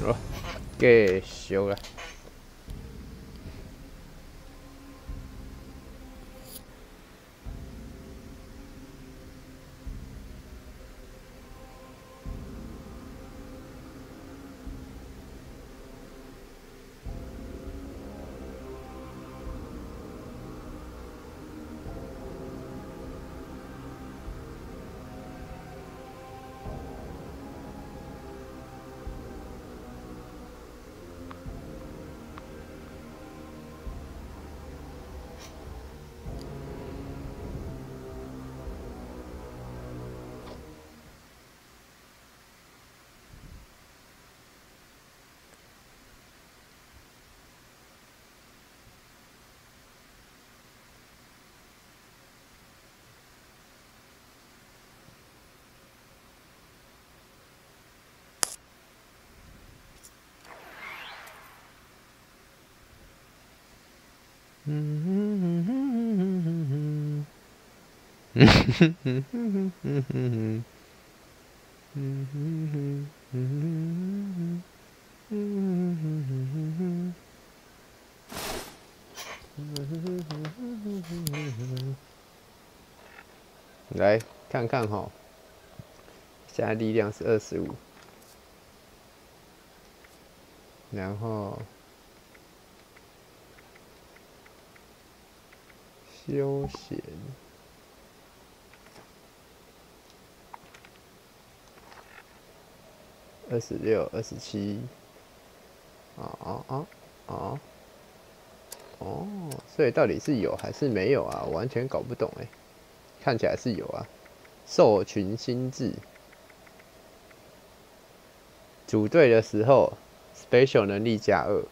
哦，继续啦。来看看哈，现在力量是25，然后休闲26、27，所以到底是有还是没有啊？我完全搞不懂哎。看起来是有啊，兽群心智。组队的时候 ，special 能力+2，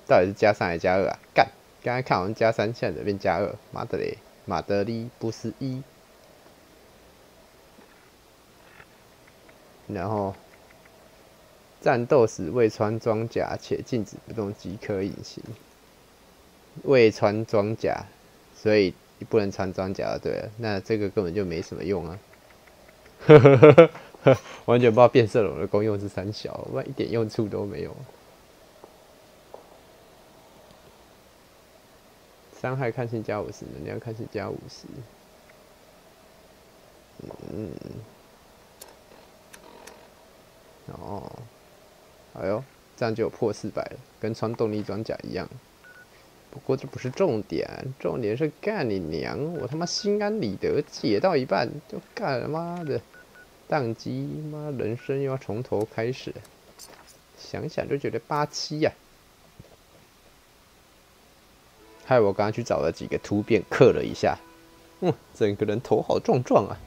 到底是+3还是+2啊？干，刚才看好像+3，现在怎么变+2？妈的嘞，马德里不是1。然后，战斗时未穿装甲且禁止不动即可隐形。未穿装甲，所以你不能穿装甲对了。那这个根本就没什么用啊。完全不知道变色龙的功用是三小，不然一点用处都没有。伤害看性+50，能量看性+50。哦，哎呦，这样就有破400了，跟穿动力装甲一样。不过这不是重点，重点是干你娘！我他妈心安理得解到一半就干了，妈的，宕机，妈人生又要从头开始，想想就觉得87呀。害我刚刚去找了几个突变刻了一下，整个人头好壮壮啊！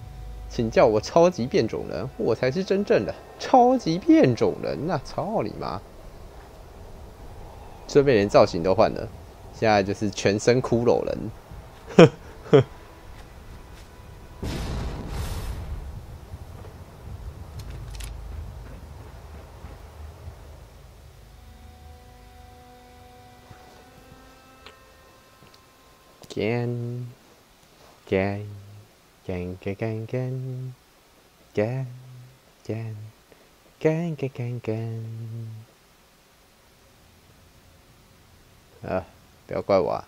请叫我超级变种人，我才是真正的超级变种人呐！操你妈！顺便连造型都换了。现在就是全身骷髅人，干干干干干干干干干干干干啊！不要怪我啊，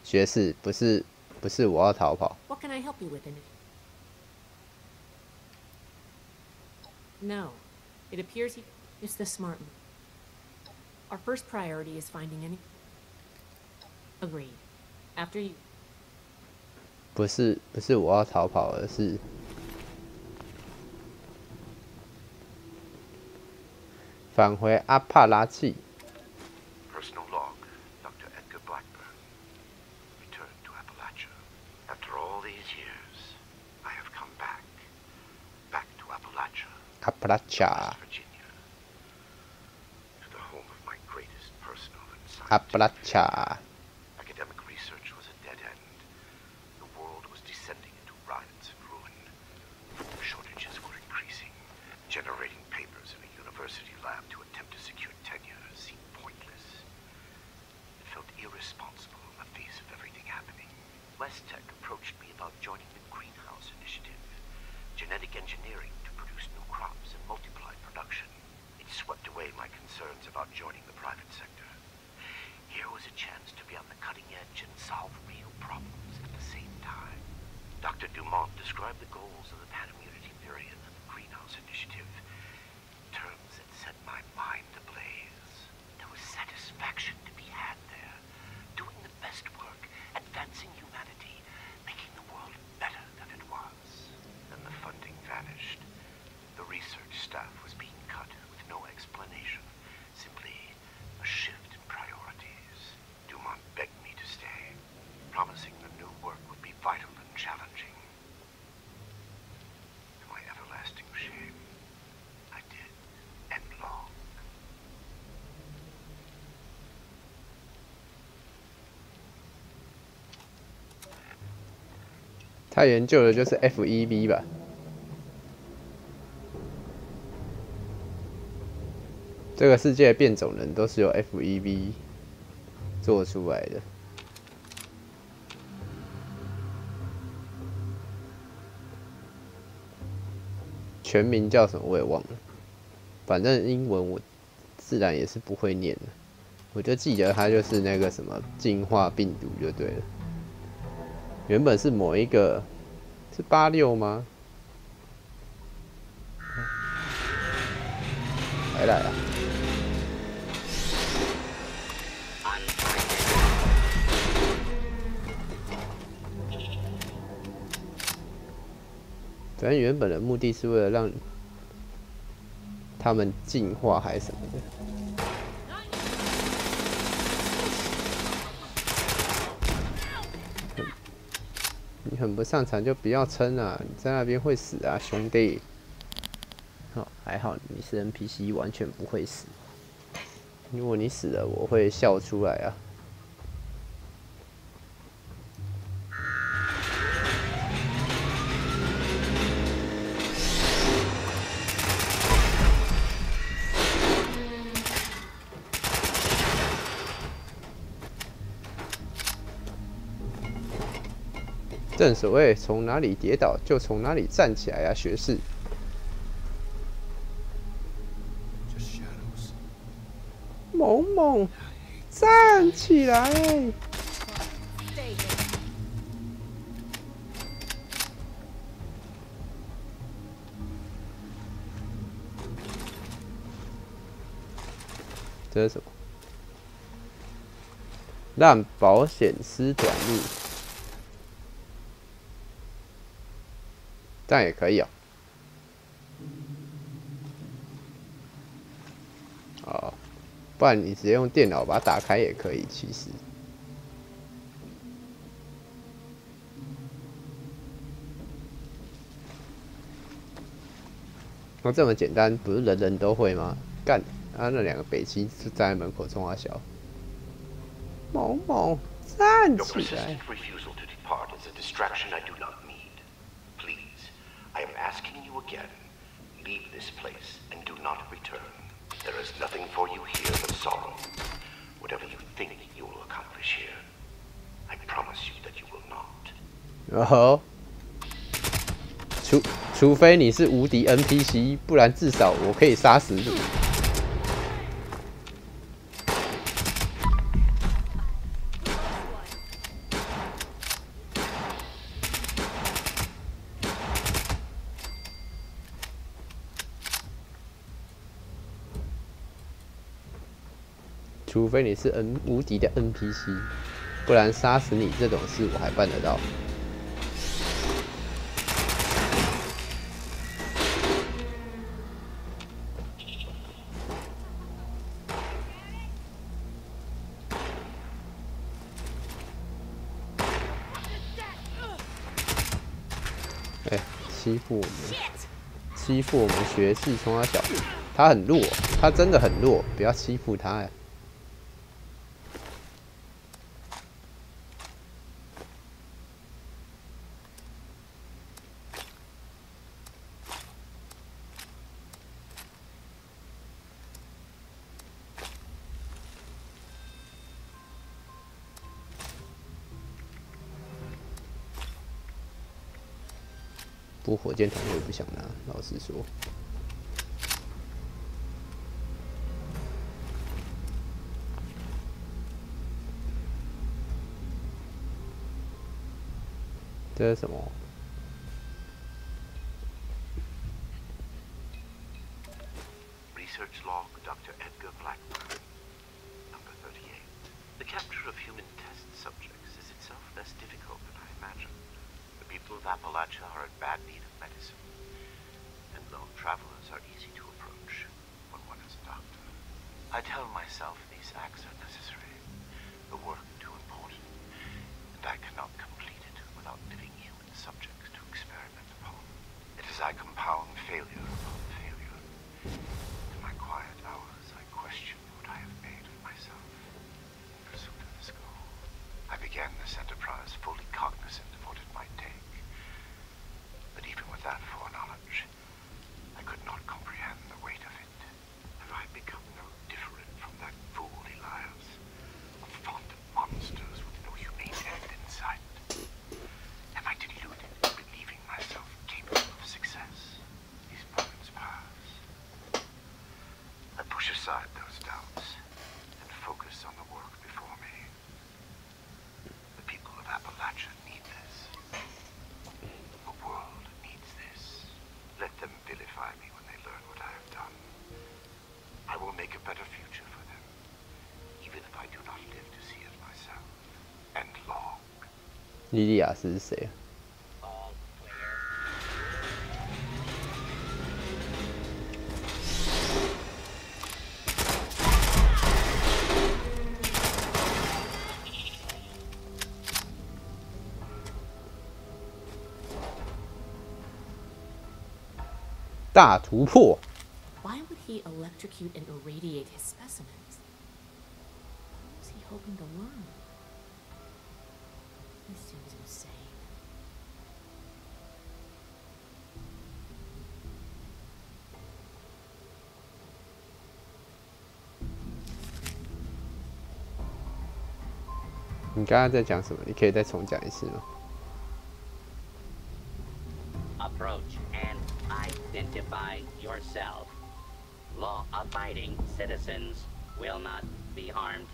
学士不是我要逃跑。What can I help you with in it? No, it appears he is the smart one. Our first priority is finding any. Agreed. After you. 不是我要逃跑，而是返回阿帕拉契。Personal log, Dr. Edgar Blackburn. Return to Appalachia. After all these years, I have come back. Back to Appalachia. Appalachia. West Virginia. To the home of my greatest personal and scientific. Appalachia. Academic research was a dead end. The world was descending into riots and ruin. Food shortages were increasing. Generating papers in a university lab to attempt to secure tenure seemed pointless. It felt irresponsible in the face of everything happening. West Tech approached me about joining the Greenhouse Initiative. genetic engineering to produce new crops and multiply production. It swept away my concerns about joining the private sector. Here was a chance to be on the cutting edge and solve real problems at the same time. Dr. Dumont described the goals of the Panimmunity Period and the Greenhouse Initiative. Terms that set my mind ablaze. There was satisfaction to be had there. Doing the best work, advancing humanity, making the world better than it was. Then the funding vanished. The research staff was being cut with no explanation. Simply a shift in priorities. Dumont begged me to stay, promising the new work would be vital and challenging. To my everlasting shame, I did, and long. 他研究的就是 FEV 吧？这个世界的变种人都是由 FEV 做出来的。全名叫什么我也忘了，反正英文我自然也是不会念的。我就记得它就是那个什么进化病毒就对了。原本是某一个是86吗？来啊！反正原本的目的是为了让他们进化还是什么的。你很不擅长就不要撑啊！你在那边会死啊，兄弟。哦，还好你是 NPC， 完全不会死。如果你死了，我会笑出来啊。正所谓从哪里跌倒就从哪里站起来啊，学士。萌萌，站起来！这是什么？让保险丝短路。这样也可以哦。哦，不然你直接用电脑把它打开也可以，其实。那这么简单，不是人人都会吗？干，啊，那2个北七就站在门口冲他笑。萌萌，站起来！ I am asking you again, leave this place and do not return. There is nothing for you here but sorrow. Whatever you think you will accomplish here, I promise you that you will not. 哦，除非你是无敌 NPC， 不然至少我可以杀死你。除非你是无敌的 NPC， 不然杀死你这种事我还办得到。哎，欺负我们学士从小，他很弱，他真的很弱，不要欺负他呀。不过火箭筒我也不想拿，老实说。这是什么？ Research log, Dr. Edgar Blackburn, number 38. The capture of human test subjects is itself less difficult than I imagined. The people of Appalachia are in bad need of medicine, and lone travelers are easy to approach when one is a doctor. I tell myself these acts are necessary, the work too important, and I cannot complete it without living human subjects to experiment upon. It is I compound failure upon failure. In my quiet hours, I question what I have made of myself in pursuit of this goal. I began this enterprise fully cognizant of what it might take. But even with that foreknowledge, I could not comprehend the weight of it. Have I become no different from that fool Elias? A font of monsters with no humane end in sight? Am I deluded in believing myself capable of success? These moments pass. I push aside those doubts and focus on the work before me. The people of Appalachia need this. The world needs this. Let them vilify me when they learn what I have done. I will make a better future for them, even if I do not live to see it myself. And long. 莉莉亚斯是谁？ 大突破！ Why would he electrocute and irradiate his specimens? What was he hoping to learn? This seems insane.你刚刚在讲什么？你可以再重讲一次吗？ Approach and identify yourself. Law-abiding citizens will not be harmed.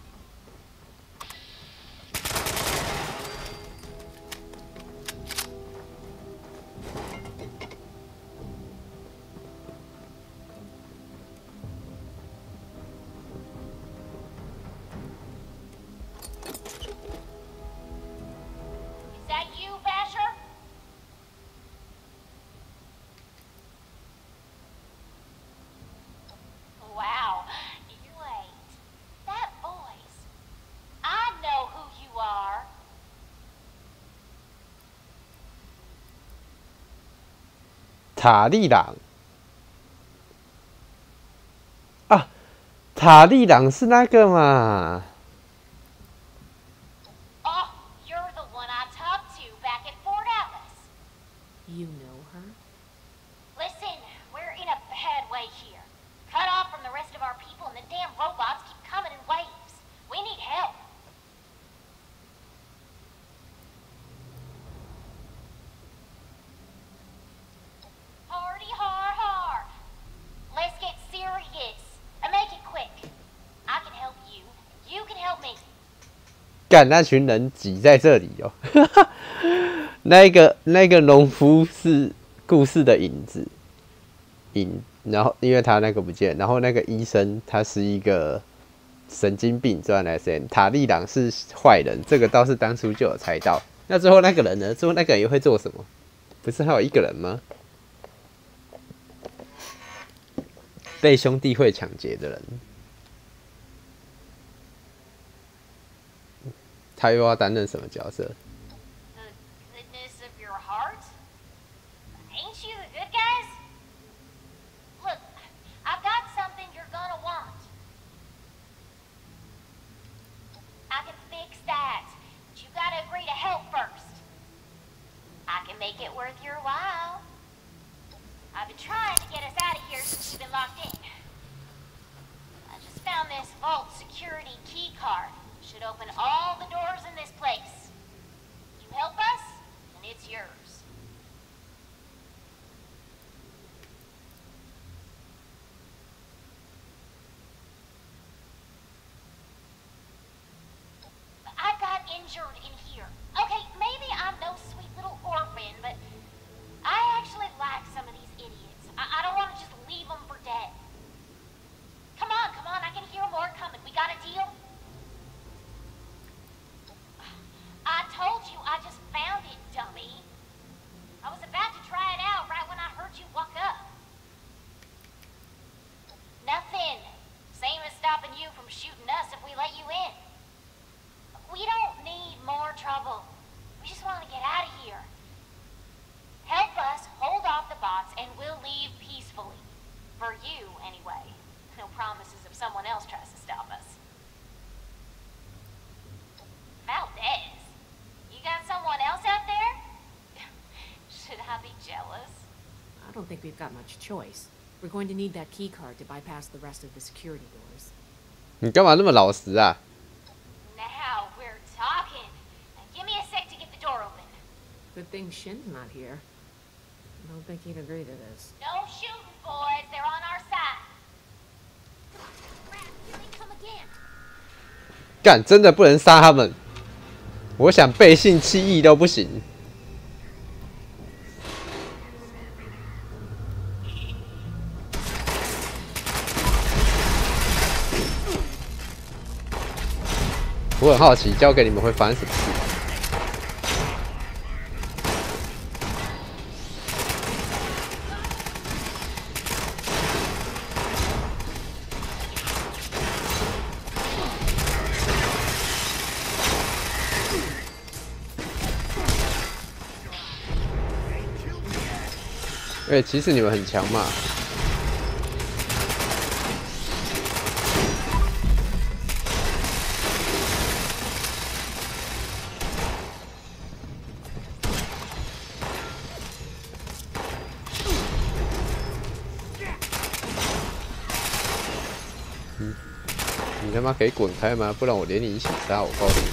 Is that you, Vasher? Wow, you ain't. That voice. I know who you are. 塔利朗啊，塔利朗是那个嘛？ Oh, you're the one I talked to back at Fort Atlas. You know her? Listen, we're in a bad way here. Cut off from the rest of our people and the damn robots keep coming in waves. We need help. Hardy har har. Let's get serious. And make it quick. I can help you. You can help me. 干那群人挤在这里哦，那个农夫是故事的影子，然后因为他那个不见，然后那个医生他是一个神经病专来生，塔利朗是坏人，这个倒是当初就有猜到。那最后那个人呢？最后那个人又会做什么？不是还有一个人吗？被兄弟会抢劫的人。 他又要担任什么角色？ The goodness of your heart? Ain't you the good guys? Look, I've got something you're gonna want. I can fix that, but you gotta agree to help first. I can make it worth your while. I've been trying to get us out of here since you've been locked in. I just found this vault security key card. Should open all the doors in this place. You help us, and it's yours. injured in here. Okay, maybe I'm no sweet little orphan, but I actually like some of these idiots. I don't want to just leave them for dead. Come on, I can hear more coming. We got a deal? I told you I just found it, dummy. I was about to try it out right when I heard you walk up. Nothing. Same as stopping you from shooting us if we let you in. We don't need more trouble. We just want to get out of here. Help us hold off the bots and we'll leave peacefully. For you, anyway. No promises if someone else tries to stop us. Valdez, you got someone else out there? Should I be jealous? I don't think we've got much choice. We're going to need that key card to bypass the rest of the security doors. 你干嘛那么老实啊？ Now we're talking. Now give me a sec to get the door open. Good thing Shin's not here. I don't think he'd agree to this. No shooting, boys. They're on our side. Crap, here they come again. 干，真的不能杀他们。我想背信弃义都不行。我很好奇，交给你们会发生什么事。其实你们很强嘛。你他妈可以滚开吗？不然我连你一起杀，我告诉你。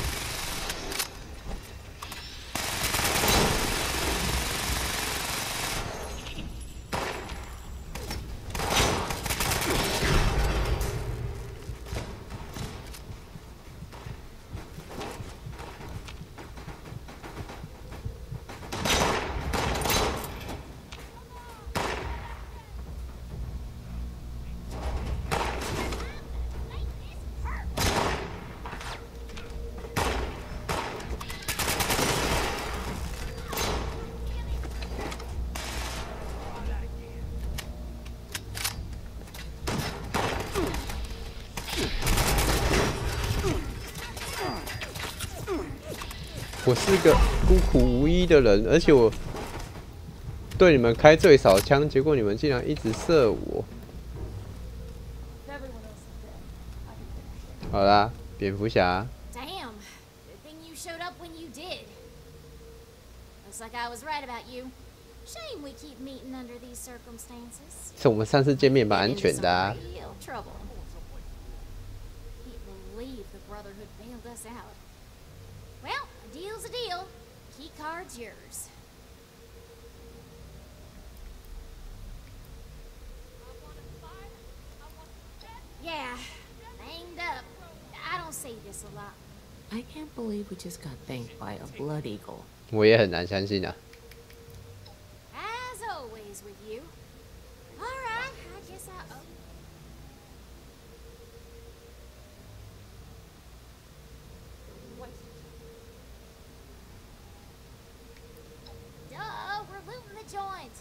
我是个孤苦无依的人，而且我对你们开最少枪，结果你们竟然一直射我。好啦，蝙蝠侠。Damn. Good thing you showed up when you did. Looks like I was right about you. Shame we keep meeting under these circumstances. 是我们上次见面蛮安全的啊。Real trouble. Can't believe the Brotherhood bailed us out. Well, a deal's a deal. Key card's yours. Yeah, banged up. I don't say this a lot. I can't believe we just got thanked by a blood eagle. 我也很难相信啊。 As always with you. All right, I guess I owe. Duh, we're looting the joint.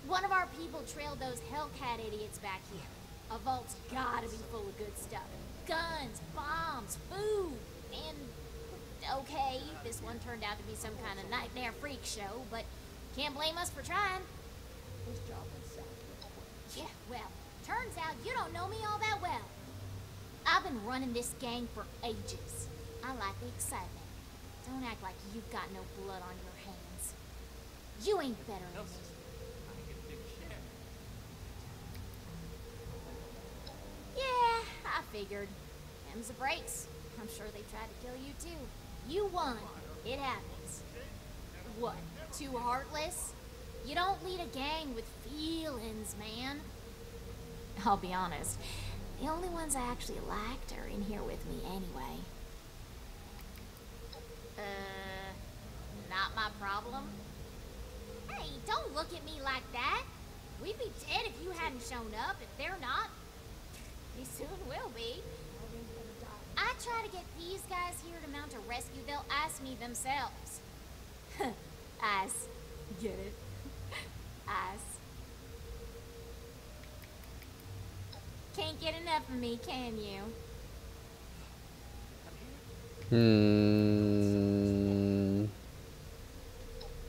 One of our people trailed those Hellcat idiots back here. A vault's gotta be full of good stuff. Guns, bombs, food, and... Okay, this one turned out to be some kind of nightmare freak show, but can't blame us for trying. Yeah, well, turns out you don't know me all that well. I've been running this gang for ages. I like the excitement. Don't act like you've got no blood on your hands. You ain't better than me. Yeah, I figured. Them's the breaks. I'm sure they tried to kill you too. You won. It happens. What? Too heartless? You don't lead a gang with feelings, man. I'll be honest. The only ones I actually liked are in here with me anyway. Not my problem. Hey, don't look at me like that. We'd be dead if you hadn't shown up. If they're not, they soon will be. I try to get these guys here to mount a rescue, they'll ask me themselves. Ass. Get it? Ass. Can't get enough of me, can you?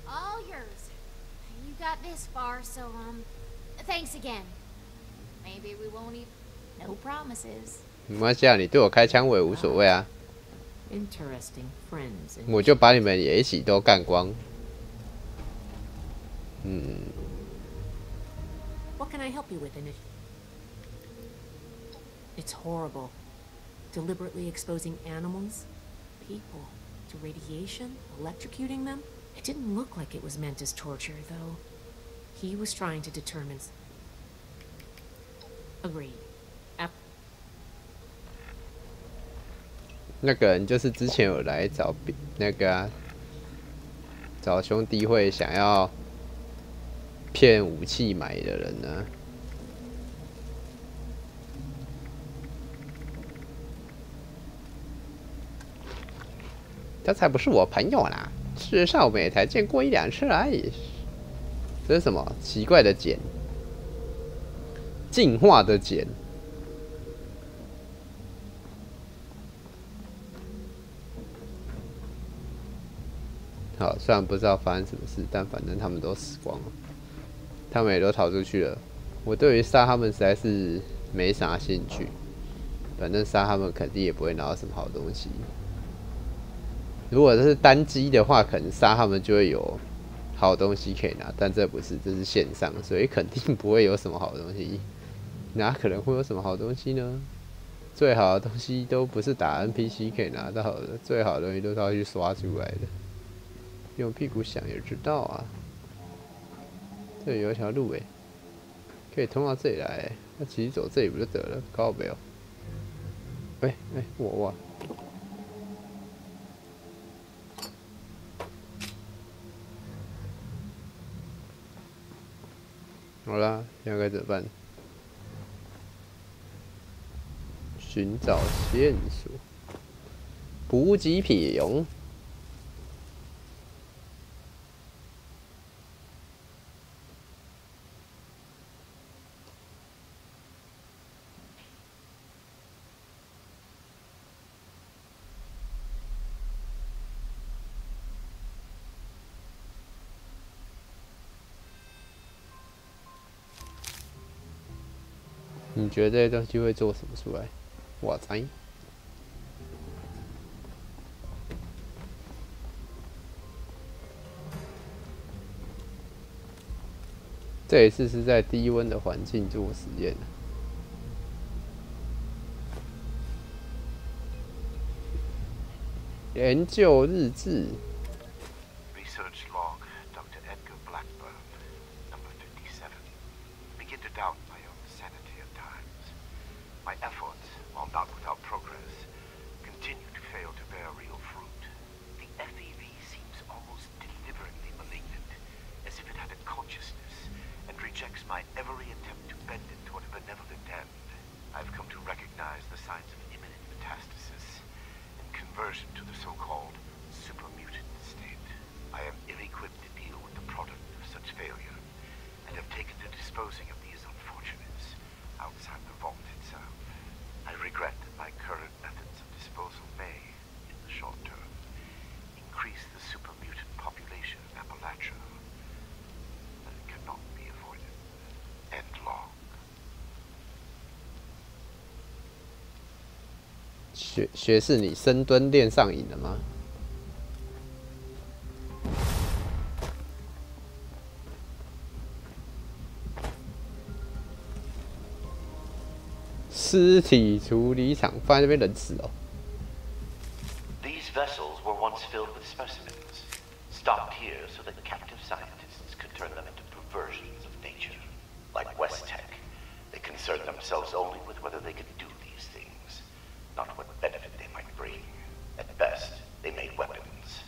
All yours. You got this far, so, thanks again. Maybe we won't even... No promises. 没关系啊，你对我开枪我也无所谓啊。Interesting friends. 我就把你们也一起都干光。What can I help you with in it? It's horrible. Deliberately exposing animals, people, to radiation, electrocuting them. It didn't look like it was meant as torture, though. He was trying to determine... Agreed. 那个人就是之前有来找那个啊，找兄弟会想要骗武器买的人呢。他才不是我朋友啦！事实上我们也才见过1-2次而已。这是什么奇怪的茧？进化的茧。好，虽然不知道发生什么事，但反正他们都死光了，他们也都逃出去了。我对于杀他们实在是没啥兴趣，反正杀他们肯定也不会拿到什么好东西。如果这是单机的话，可能杀他们就会有好东西可以拿，但这不是，这是线上，所以肯定不会有什么好东西。哪可能会有什么好东西呢？最好的东西都不是打 NPC 可以拿到的，最好的东西都是要去刷出来的。用屁股想也知道啊。这里有一条路诶，可以通到这里来。那其实走这里不就得了？靠北哦。我。好啦，现在该怎么办？寻找线索，补给品。你觉得这些东西会做什么出来？我猜。这一次是在低温的环境做实验。研究日志。Research log, Dr. Edgar Blackburn, number 57. Begin to doubt my own sanity at times. My efforts, while not without progress, continue to fail to bear real fruit. The FEV seems almost deliberately malignant, as if it had a consciousness and rejects my every attempt to bend it toward a benevolent end. I've come to recognize the signs of imminent metastasis and conversion to the so-called supermutant state. I am ill-equipped to deal with the product of such failure, and have taken to disposing of these unfortunates outside the vault itself. I regret that my current methods of disposal may, in the short term, increase the supermutant population of Appalachia, but it cannot be avoided. End log. 学士，你深蹲练上瘾了吗？尸体处理厂放在那边冷死哦。These vessels were once filled with specimens, stocked here so that captive scientists could turn them into perversions of nature. Like West Tech, they concerned themselves only with whether they could do these things, not what benefit they might bring. At best, they made weapons.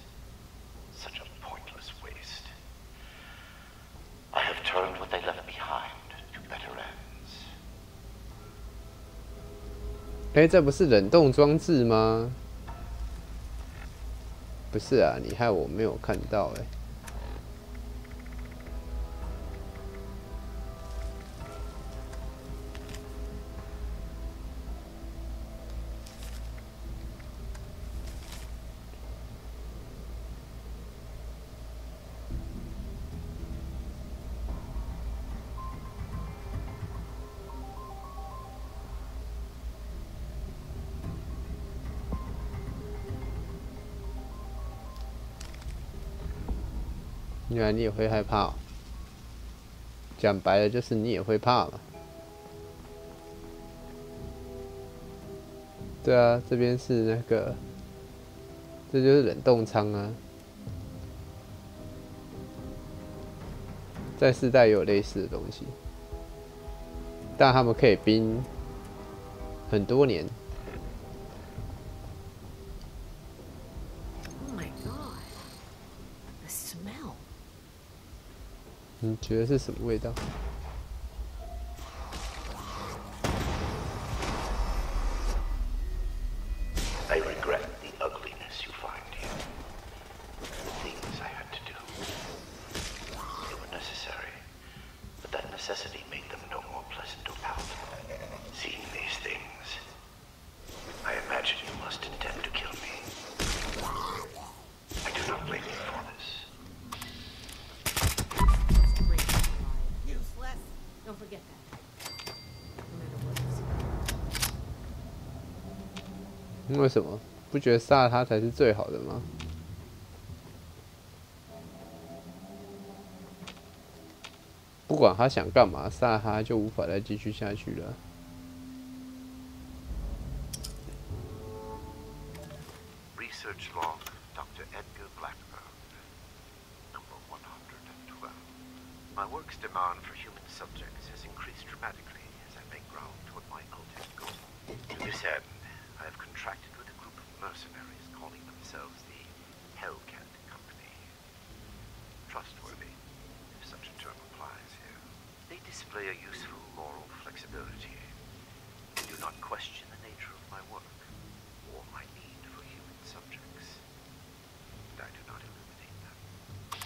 turned what they left behind to better ends. 哎，这不是冷冻装置吗？不是啊，你害我没有看到哎。原来你也会害怕哦，讲白了就是你也会怕嘛。对啊，这边是那个，这就是冷冻舱啊。在世代也有类似的东西，但他们可以冰很多年。Oh my god. The smell. 你觉得是什么味道？ I regret the ugliness you find here. The things I had to do. They were necessary, but that necessity made them no more pleasant or palatable. Seeing these things, I imagine you must intend to kill me. I do not blame you for this. Useless. Don't forget that. No matter what you say. 为什么不觉得杀了他才是最好的吗？不管他想干嘛，杀了他就无法再继续下去了。Research log, Dr. Edgar Blackburn, number 112. My work's demand for human subjects has increased dramatically as I make ground toward my ultimate goal. To this end, I have contracted with a group of mercenaries calling themselves the Hellcat Company. Trustworthy, if such a term applies here. They display a useful moral flexibility and do not question the nature of my work or my need for human subjects. And I do not eliminate them.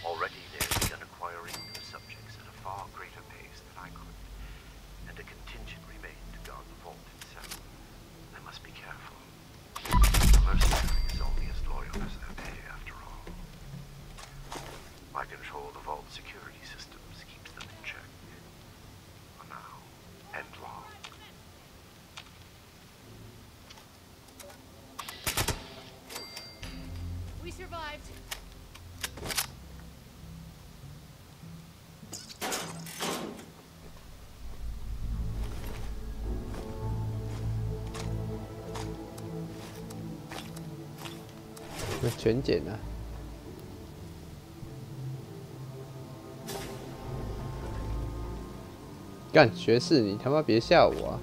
Already they have begun acquiring new subjects at a far greater pace than I could, and a contingent remained to guard the vault itself. I must be careful. The mercenary is only as loyal as their pay, after all. My control of the vault security systems keeps them in check. For now, and long. We survived.那全检啊！干学士，你他妈别吓我啊！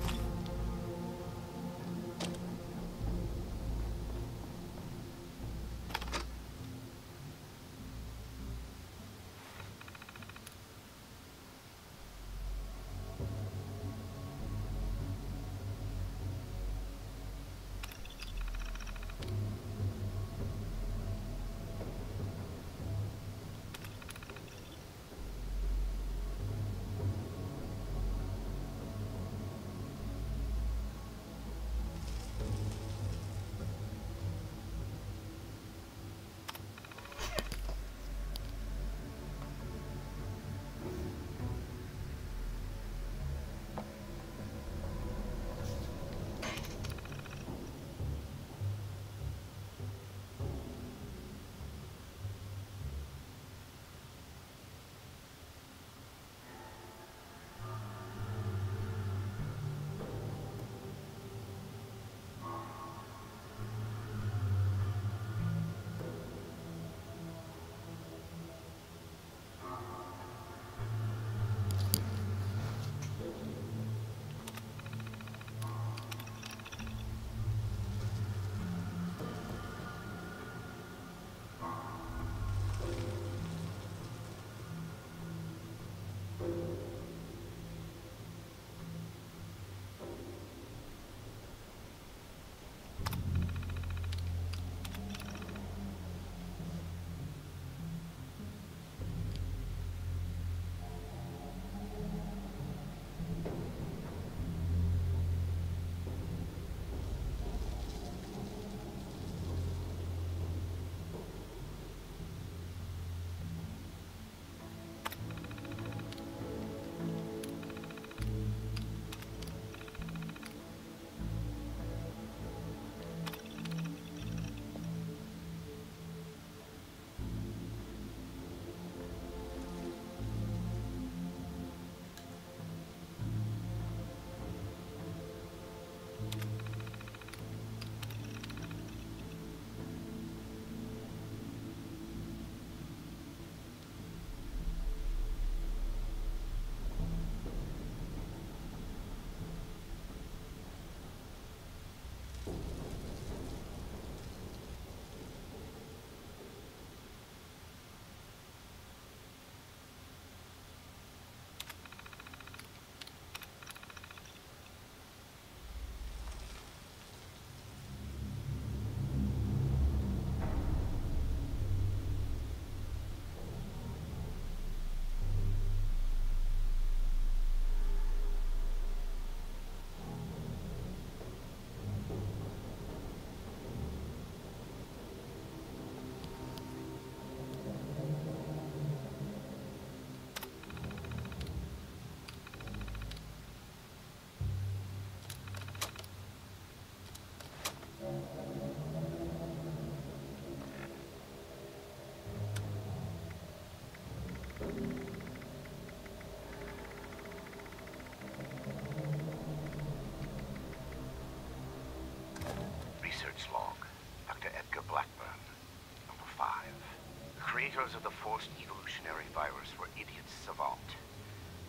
creators of the forced evolutionary virus were idiots savant.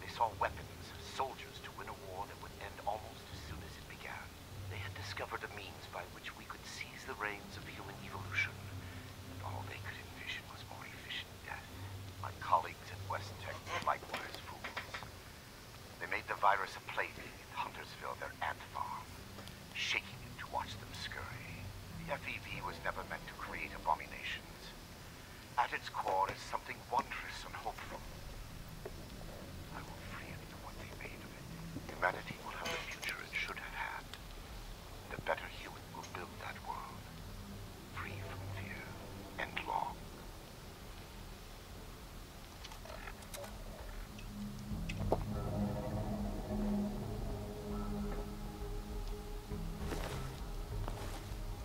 They saw weapons, soldiers to win a war that would end almost as soon as it began. They had discovered a means by which we could seize the reins of human evolution, and all they could envision was more efficient death. My colleagues at West Tech were likewise fools. They made the virus a plaything in Huntersville, their ant farm, shaking it to watch them scurry. The FEV was never meant to create abominations. At its core is something wondrous and hopeful. I will free it from what they made of it. Humanity will have the future it should have had. And a better human will build that world. Free from fear and long.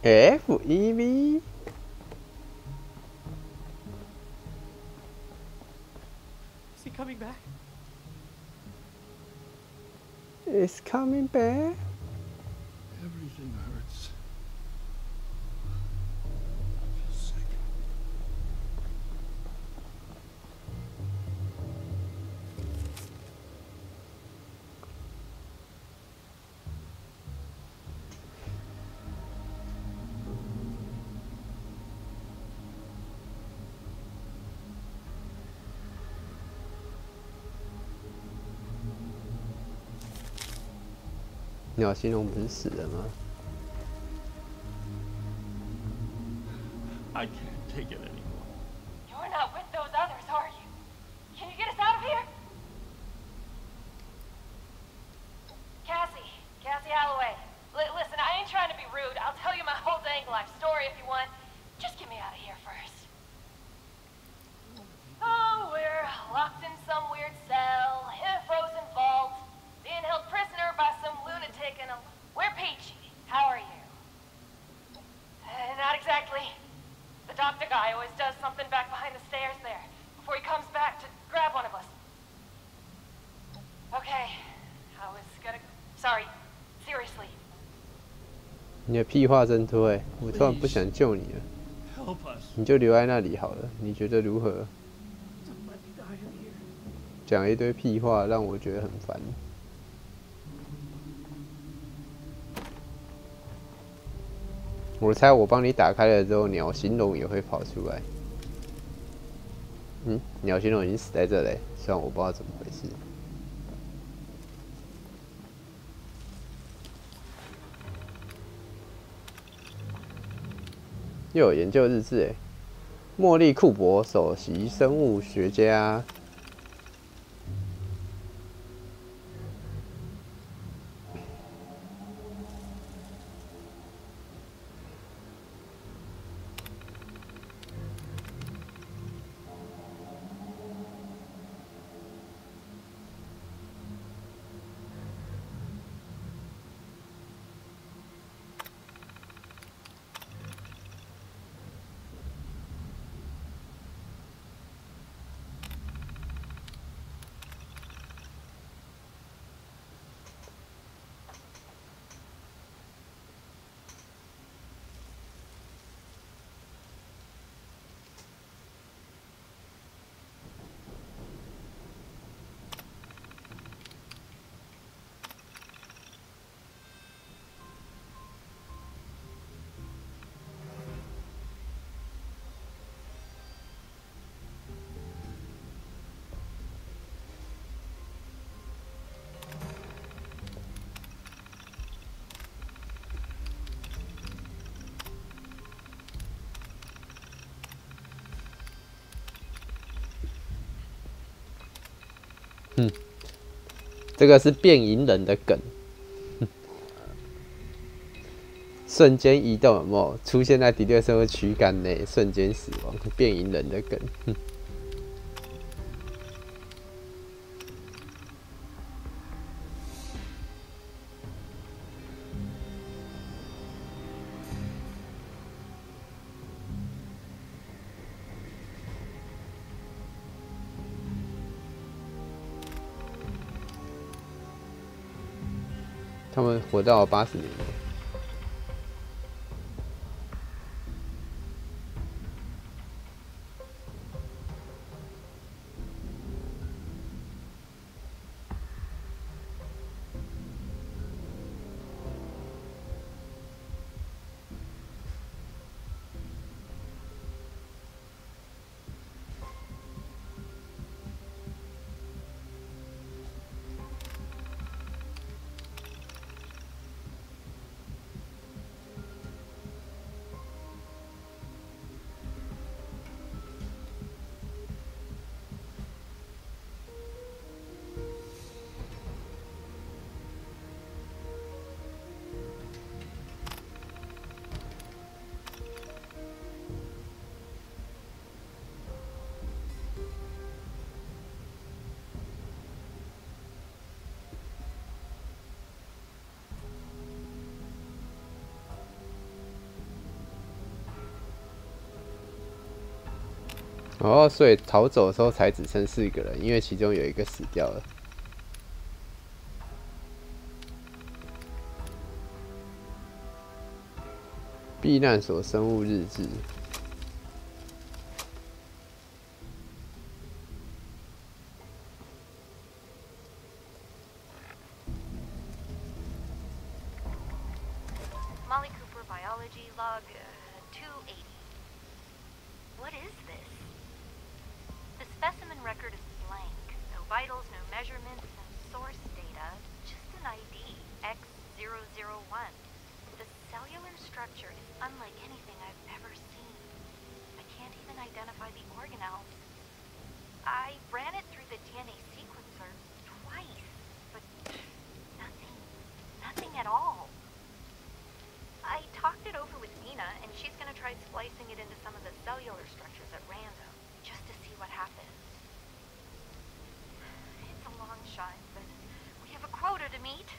FEV Is he coming back? is coming back. Everything hurts. I feel sick. 鸟形龙不是死了吗？ I can't take it anymore. You're not with those others, are you? Can you get us out of here? Cassie Alloway. Listen, I ain't trying to be rude. I'll tell you my whole dang life story if you want. Just get me out of here first. Oh, we're locked in some weird cell, in a frozen vault, being held prisoner by some lunatic in a... We're peachy. How are you? Not exactly. The doctor guy always does something back behind the stairs there, before he comes back to grab one of us. Okay, I was gonna... Sorry, seriously. 你的屁话真多哎！我突然不想救你了， Help us. 你就留在那里好了。你觉得如何？ Don't let me die in here. 讲一堆屁话让我觉得很烦。我猜我帮你打开了之后，鸟形龙也会跑出来。嗯，鸟形龙已经死在这嘞，虽然我不知道怎么回事。又有研究日志诶，莫利库珀首席生物学家。这个是变银人的梗，瞬间移动有没有出现在敌对生物躯干内，瞬间死亡，变银人的梗。他们活到80年了。哦，所以逃走的时候才只剩4个人，因为其中有一个死掉了。避难所生物日志。Molly Cooper biology log 280. What is this? The specimen record is blank. No vitals, no measurements, no source data. Just an ID, X001. The cellular structure is unlike anything I've ever seen. I can't even identify the organelles. I ran it through the DNA sequencer twice, but nothing at all. I talked it over with Nina, and she's gonna try splicing it into some of the cellular structures at random, just to see what happens. It's a long shot, but we have a quota to meet.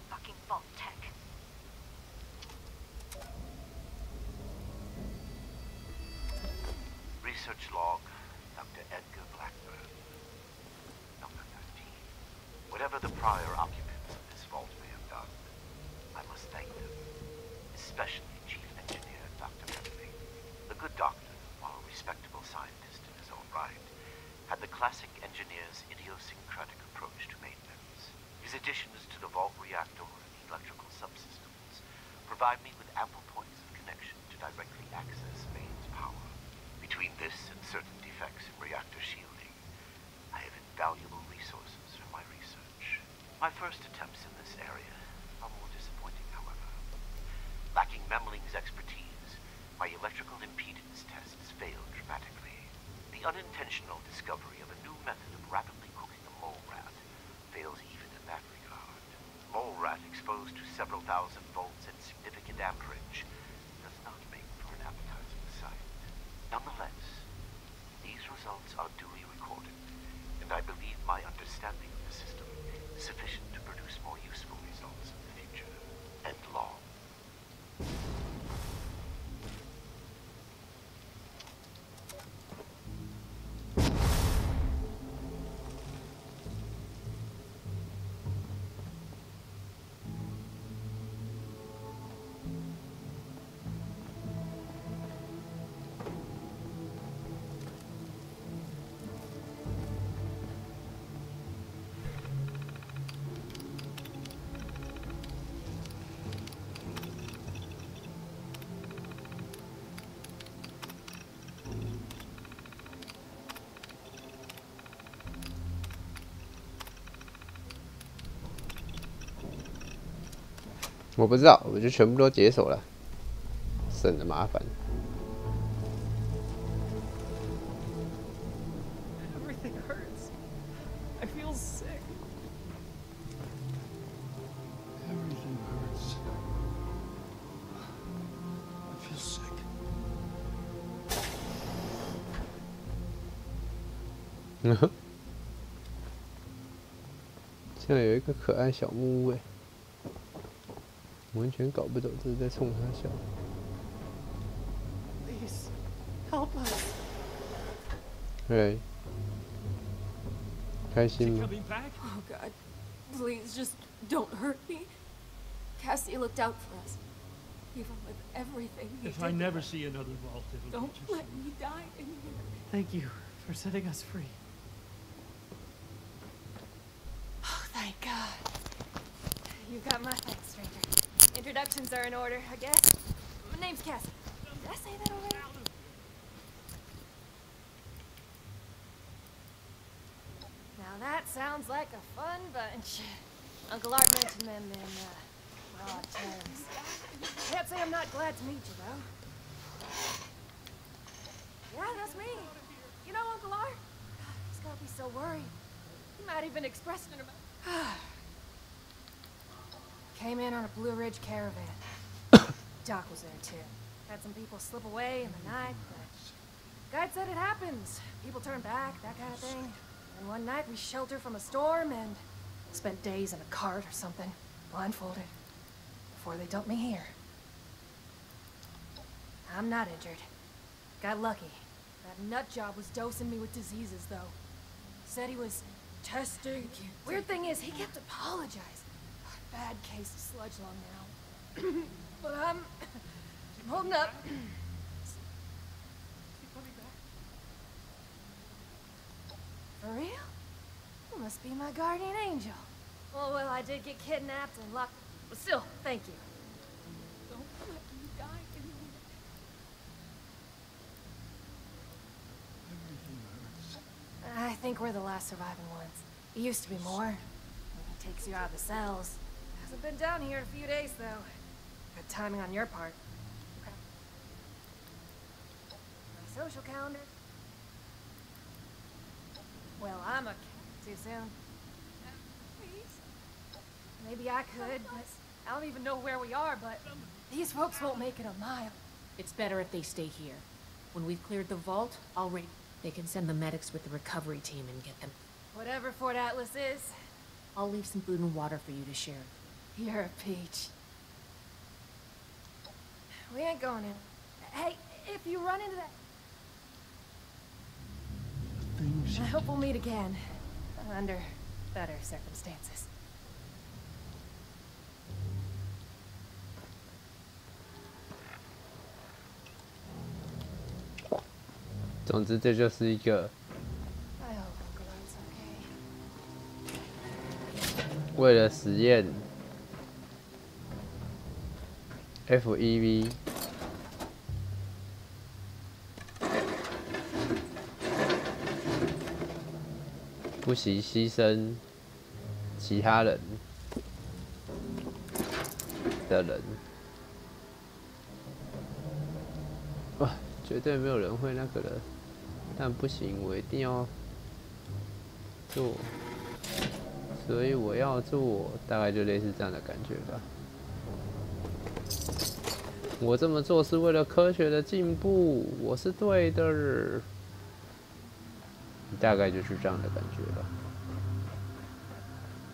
Fucking vault tech. Research log, Dr. Edgar Blackburn. Number 13. Whatever the prior occupants of this vault may have done, I must thank them. Especially Chief Engineer Dr. Bentley. The good doctor, while a respectable scientist in his own right, had the classic engineer's idiosyncratic approach to maintenance. His additions to the vault reactor and electrical subsystems provide me with ample points of connection to directly access mains power. Between this and certain defects in reactor shielding, I have invaluable resources for my research. My first attempts in this area are more disappointing, however. Lacking Memling's expertise, my electrical impedance tests failed dramatically. The unintentional discovery of a new method of rapidly cooking a mole rat fails even in that regard. Mole rat exposed to several thousand volts at significant amperage does not make for an appetizing sight. Nonetheless, these results are duly recorded, and I believe my understanding of the system is sufficient to produce more useful results in the future. End log.我不知道，我就全部都解锁了，省得麻烦。Everything hurts. I feel sick. Everything hurts. I feel sick. 嗯哼，现在有一个可爱小木屋哎，完全搞不懂这是在冲他笑。 Please, help us. 对，开心吗？ Coming back? Oh, God. Please, just don't hurt me. Cassie looked out for us. Even with everything he If did. I never see another vault, it'll Don't be just... let me die in here. Thank you for setting us free. Oh, thank God. You got my thanks, stranger. Introductions are in order, I guess. My name's Cassie. Did I say that already? Now that sounds like a fun bunch. Uncle Art mentioned them in broad terms. Can't say I'm not glad to meet you, though. Yeah, that's me. You know Uncle Art? He's gonna be so worried. He might even express it in about... Came in on a Blue Ridge caravan. Doc was there too. Had some people slip away in the night, but guide said it happens. People turn back, that kind of thing. And one night we sheltered from a storm and spent days in a cart or something, blindfolded, before they dumped me here. I'm not injured. Got lucky. That nut job was dosing me with diseases, though. Said he was testing. Weird thing is, he kept apologizing. Bad case of sludge lung now. But I'm holding up. For real? You must be my guardian angel. Oh, well, I did get kidnapped and locked. But still, thank you. Don't let me die anymore. Everything hurts. I think we're the last surviving ones. It used to be more. He takes you out of the cells. Hasn't been down here in a few days, though. Good timing on your part. Okay. My social calendar. Well, I'm a too soon. Please? Maybe I could, but I don't even know where we are, but these folks won't make it a mile. It's better if they stay here. When we've cleared the vault, I'll ring. They can send the medics with the recovery team and get them. Whatever Fort Atlas is, I'll leave some food and water for you to share. you're a peach. We ain't going in. Hey, if you run into that... Things I hope we'll meet again. Under better circumstances. 总之，这就是一个 I hope Uncle Art's okay. 为了实验 FEV 不惜牺牲其他人的人。哇，绝对没有人会那个的，但不行，我一定要做，所以我要做，大概就类似这样的感觉吧。我这么做是为了科学的进步，我是对的。大概就是这样的感觉吧。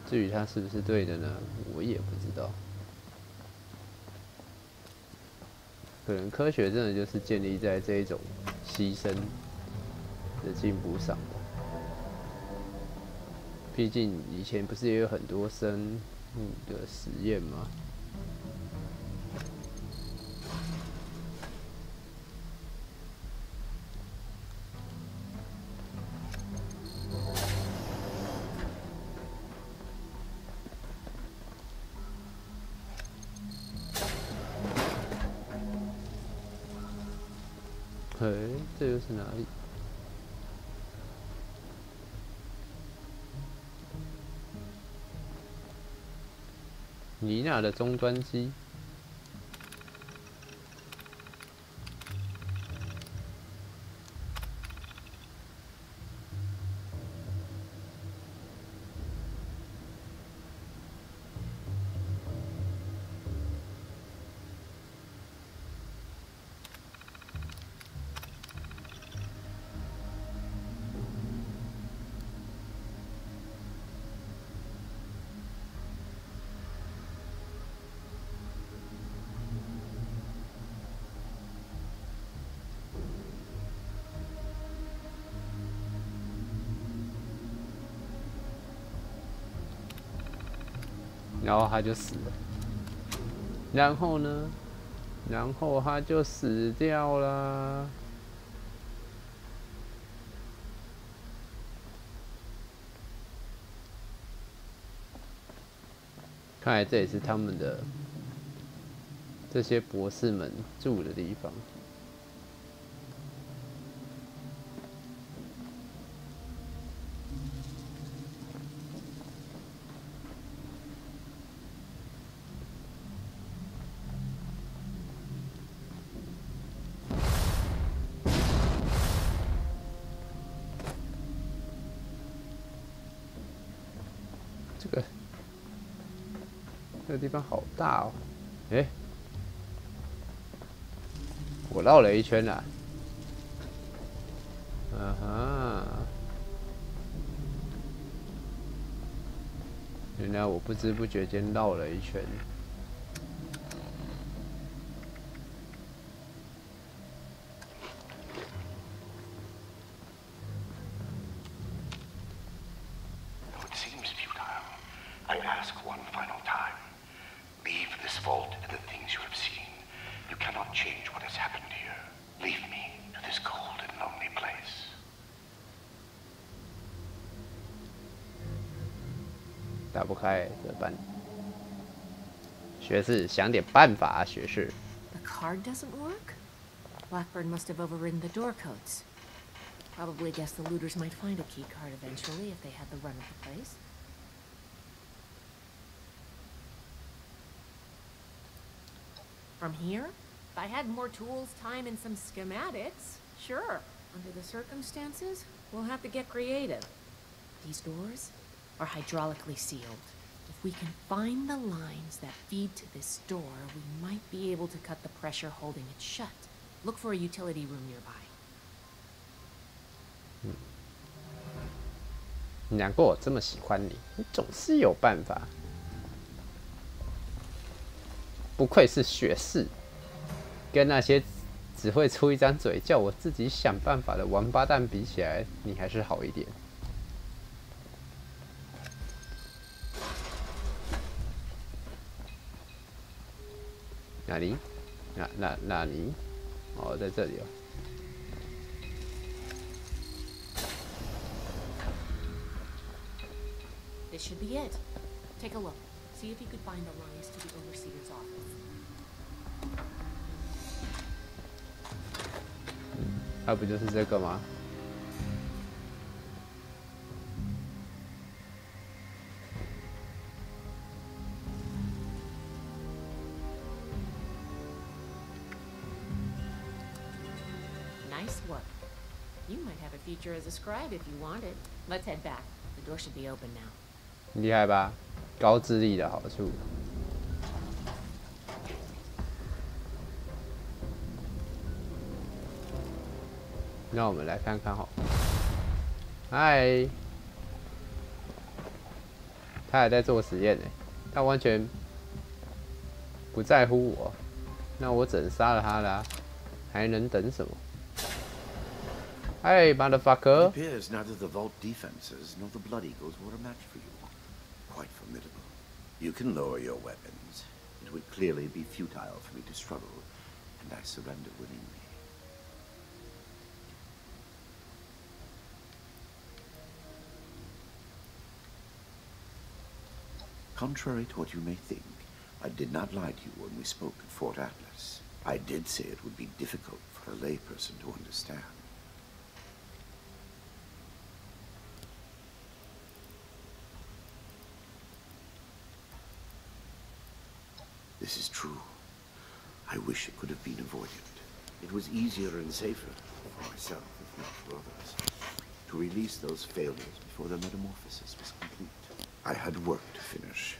至于它是不是对的呢，我也不知道。可能科学真的就是建立在这一种牺牲的进步上吧。毕竟以前不是也有很多生物的实验吗？这又是哪里？妮娜的终端机。然后他就死了。然后呢？然后他就死掉了。看来这也是他们的这些博士们住的地方。这个地方好大哦！哎，我绕了一圈啦。啊哈！原来我不知不觉间绕了一圈。打不开，怎么办？学士，想点办法啊，学士。The card doesn't work? Blackbird must have overridden the door codes. Probably guessed the looters might find a key card eventually if they had the run of the place. From here, if I had more tools, time, and some schematics, sure. Under the circumstances, we'll have to get creative. These doors are hydraulically sealed. If we can find the lines that feed to this door, we might be able to cut the pressure holding it shut. Look for a utility room nearby. 难怪我这么喜欢你，你总是有办法。不愧是学士，跟那些只会出一张嘴叫我自己想办法的王八蛋比起来，你还是好一点。哪里？哪里？哦，在这里哦。This should be it. Take a look. See if you could find the lines to the overseer's office. 不就是这个吗？Nice work. You might have a feature as a scribe if you want it. Let's head back. The door should be open now. 厉害吧？高智力的好处。那我们来看看好。嗨，他还在做实验呢，他完全不在乎我。那我只能杀了他啦，还能等什么？嗨 ，motherfucker！ It appears neither the vault defenses nor the Blood Eagles were a match for you. Quite formidable. You can lower your weapons. It would clearly be futile for me to struggle, and I surrender willingly. Contrary to what you may think, I did not lie to you when we spoke at Fort Atlas. I did say it would be difficult for a layperson to understand. This is true. I wish it could have been avoided. It was easier and safer for myself, if not for others, to release those failures before the metamorphosis was complete. I had work to finish,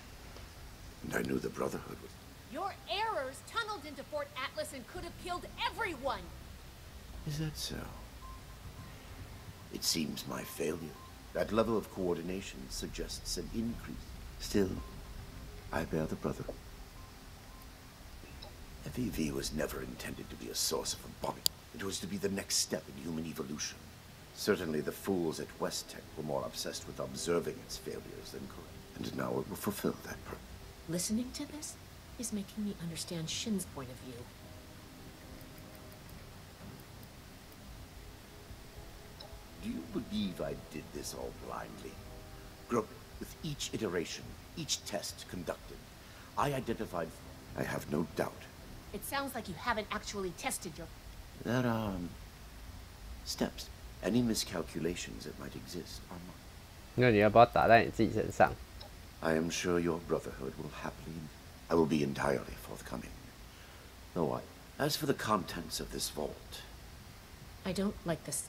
and I knew the Brotherhood was... Your errors tunneled into Fort Atlas and could have killed everyone! Is that so? It seems my failure. That level of coordination suggests an increase. Still, I bear the Brotherhood. FEV was never intended to be a source of a body. It was to be the next step in human evolution. Certainly the fools at West Tech were more obsessed with observing its failures than correct. And now it will fulfill that purpose. Listening to this is making me understand Shin's point of view. Do you believe I did this all blindly? Groping with each iteration, each test conducted, I identified... I have no doubt. It sounds like you haven't actually tested your... There are... steps. Any miscalculations that might exist are mine. 那你要不要打在你自己身上？ I am sure your Brotherhood will happily... I will be entirely forthcoming. Though as for the contents of this vault... I don't like this.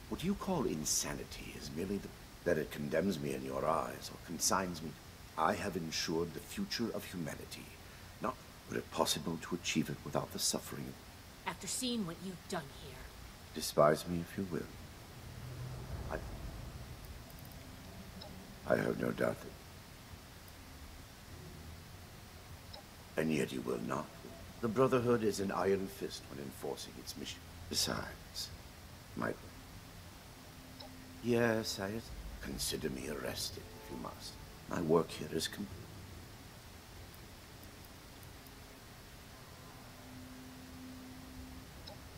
What you call insanity is merely that it condemns me in your eyes or consigns me... I have ensured the future of humanity. Not were it possible to achieve it without the suffering of... After seeing what you've done here... Despise me if you will. I have no doubt that... And yet you will not. The Brotherhood is an iron fist when enforcing its mission. Besides, my... Yes, consider me arrested, if you must. My work here is complete.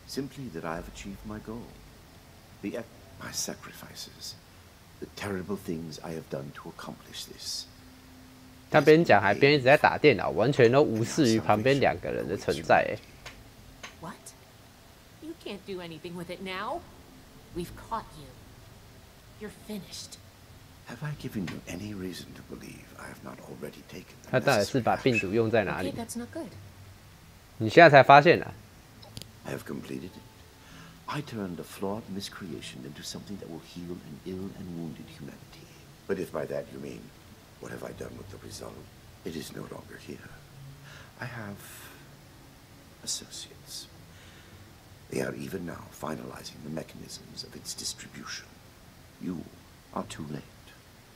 Simply that I have achieved my goal. My sacrifices The terrible things I have done to accomplish this. 他边讲还边一直在打电脑，完全都无视于旁边2个人的存在。What? You can't do anything with it now. We've caught you. You're finished. Have I given you any reason to believe I have not already taken the 他到底是 necessary 把病 action? 毒用在哪 Okay, 里？ that's not good. 你现在才发现啊？ I have completed it. I turned a flawed miscreation into something that will heal an ill and wounded humanity. But if by that you mean, what have I done with the result? It is no longer here. I have associates. They are even now finalizing the mechanisms of its distribution. You are too late.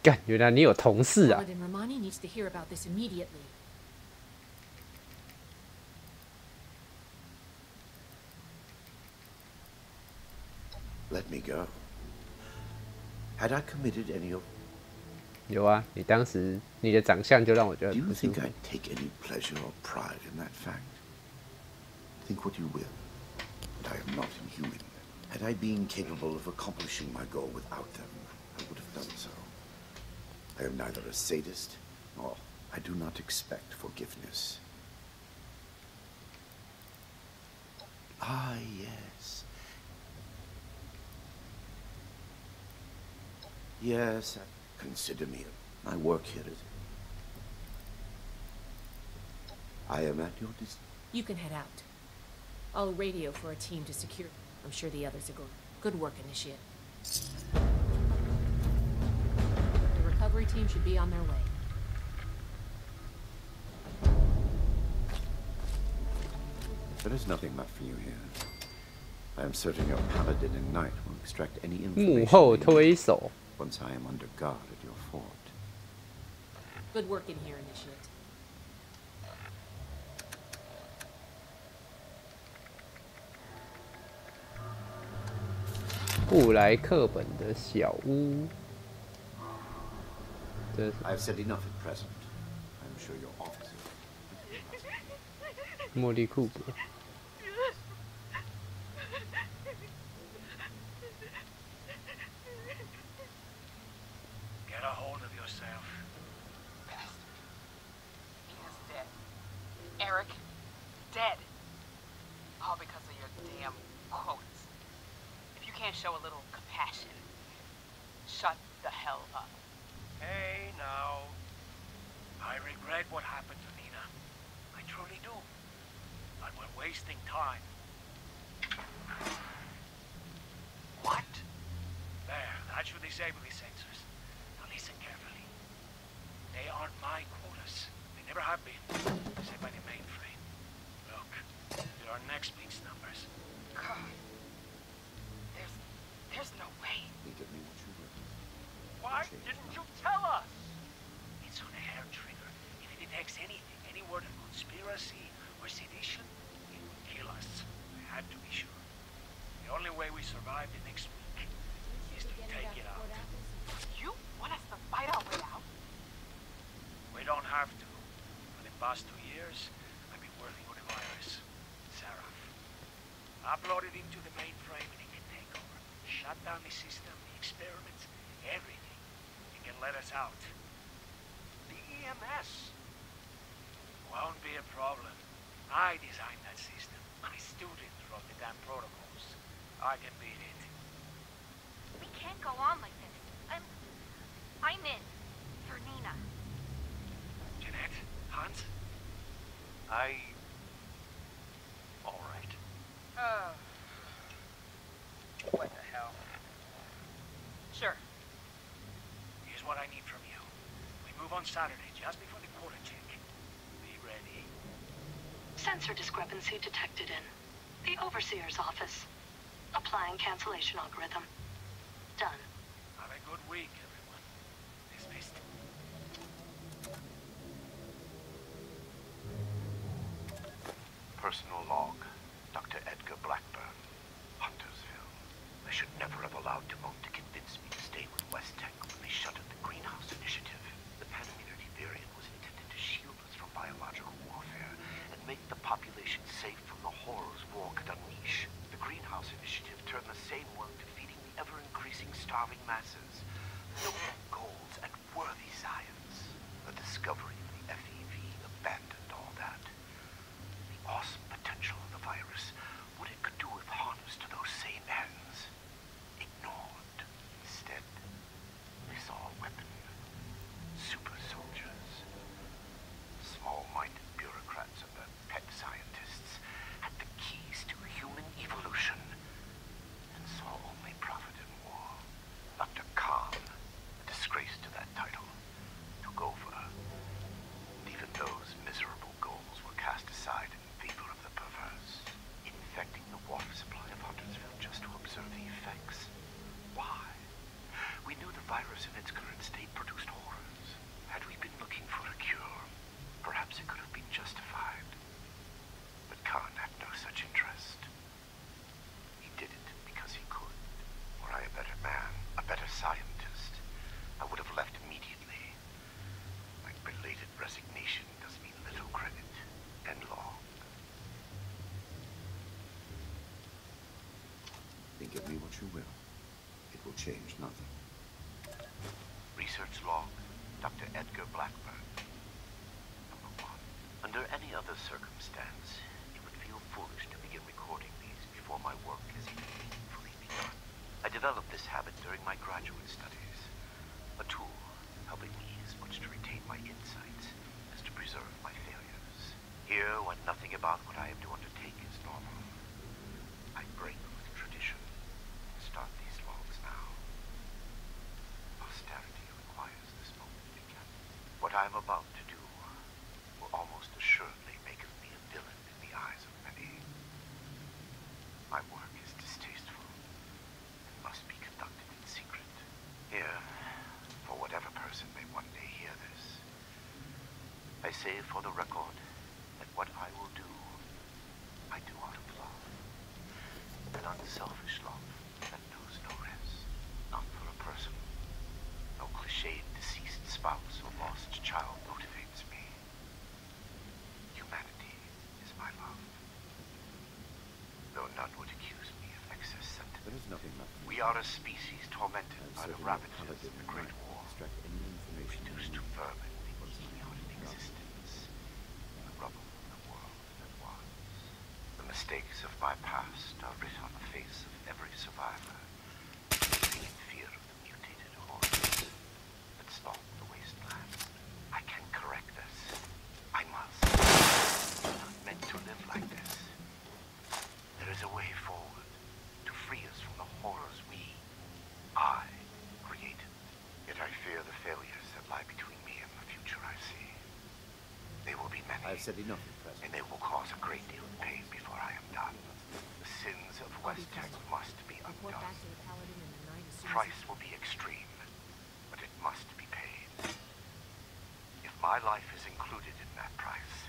干，原来你有同事啊！ Paladin Romani needs to hear about this immediately. Let me go. Had I committed any of... 有啊，你当时你的长相就让我觉得 Do you 不舒 think 服。 I'd take any pleasure or pride in that fact? Think what you will, but I am not inhuman. Had I been capable of accomplishing my goal without them, I would have done so. I am neither a sadist, nor I do not expect forgiveness. Ah, yes. Yes, consider me. My work here is... I am at your disposal. You can head out. I'll radio for a team to secure. I'm sure the others are going. Good work, Initiate. The recovery team should be on their way. There is nothing left for you here. I am certain your paladin and knight will extract any 幕 information 后 they 推 need 手， once I am under guard at your fort. Good work in here, Initiate. 布莱克本的小屋。这 I have said enough at present. I am sure your officer. 茉莉库珀。 Get a hold of yourself. Nina's dead. Eric, dead. All because of your damn quotes. If you can't show a little compassion, shut the hell up. Hey, now. I regret what happened to Nina. I truly do. But we're wasting time. What? There, that should disable the sensors. Now listen carefully. They aren't my quotas. They never have been. Set by the mainframe. Look, there are next week's numbers. God. There's no way. Why didn't you tell us? It's on a hair trigger. If it detects anything, any word of conspiracy or sedition, it will kill us. I had to be sure. The only way we survive the next week is to take it out. You want us to fight our way out? We don't have to. For the past 2 years, I've been working on a virus. Seraph. Upload it into the mainframe and it can take over. Shut down the system, the experiments, everything. It can let us out. The EMS won't be a problem. I designed that system. My students wrote the damn protocols. I can beat it. We can't go on like this. I'm in. For Nina. Jeanette? Hans? All right. What the hell? Sure. Here's what I need from you. We move on Saturday, just before the quota check. Be ready. Sensor discrepancy detected in the Overseer's office. Applying cancellation algorithm. Done. Have a good week, everyone. Dismissed. Personal log. Dr. Edgar Blackburn. Huntersville. I should never have allowed Timon to convince me to stay with West Tech when they shuttered the Greenhouse Initiative. The pan-immunity variant was intended to shield us from biological warfare and make the population safe from the horrors war could unleash. The Greenhouse Initiative turned the same work to feeding the ever-increasing starving masses. what you will. It will change nothing. Research log, Dr. Edgar Blackburn. Number 1. Under any other circumstance, it would feel foolish to begin recording these before my work has even meaningfully begun. I developed this habit during my graduate studies. A tool helping me as much to retain my insights as to preserve my failures. Here, when nothing about what I am to undertake is normal, I break with tradition and start these logs now. Posterity requires this moment to be kept. What I am about to do will almost assuredly make of me a villain in the eyes of many. My work is distasteful and must be conducted in secret. Here, for whatever person may one day hear this, I say for the record that what I will do, I do out of love. An unselfish love that knows no rest. Not for a person. No cliched deceased spouse or lost child motivates me. Humanity is my love. Though none would accuse me of excess sentiment. There is nothing left. We are a species tormented by the ravages of the Great War. Reduced to vermin thinking out of existence. The rubble of the world that was. The mistakes of my past are writ on the face of every survivor, living in fear of the mutated hordes that stalk the wasteland. I can correct this. I must. I'm not meant to live like this. There is a way forward to free us from the horrors I created. Yet I fear the failures that lie between me and the future I see. They will be many. I have said enough, Professor. And they will cause a great deal of pain before I am done. The sins of West Tech must be undone. The price will be extreme, but it must be paid. If my life is included in that price,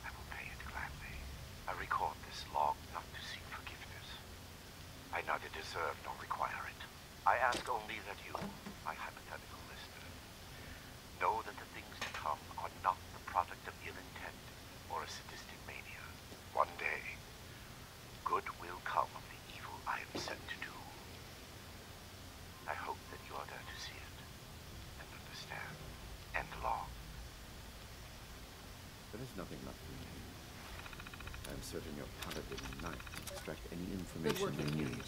I will pay it gladly. I record this log not to seek forgiveness. I neither deserve nor require it. I ask only that you, my hypothetical listener, know that the things to come are not the product of ill intent or a sadistic mania. One day, good will come of the evil I am sent to do. I hope that you are there to see it and understand. End log. There is nothing left for me. I am certain your paladin knight will extract any information they need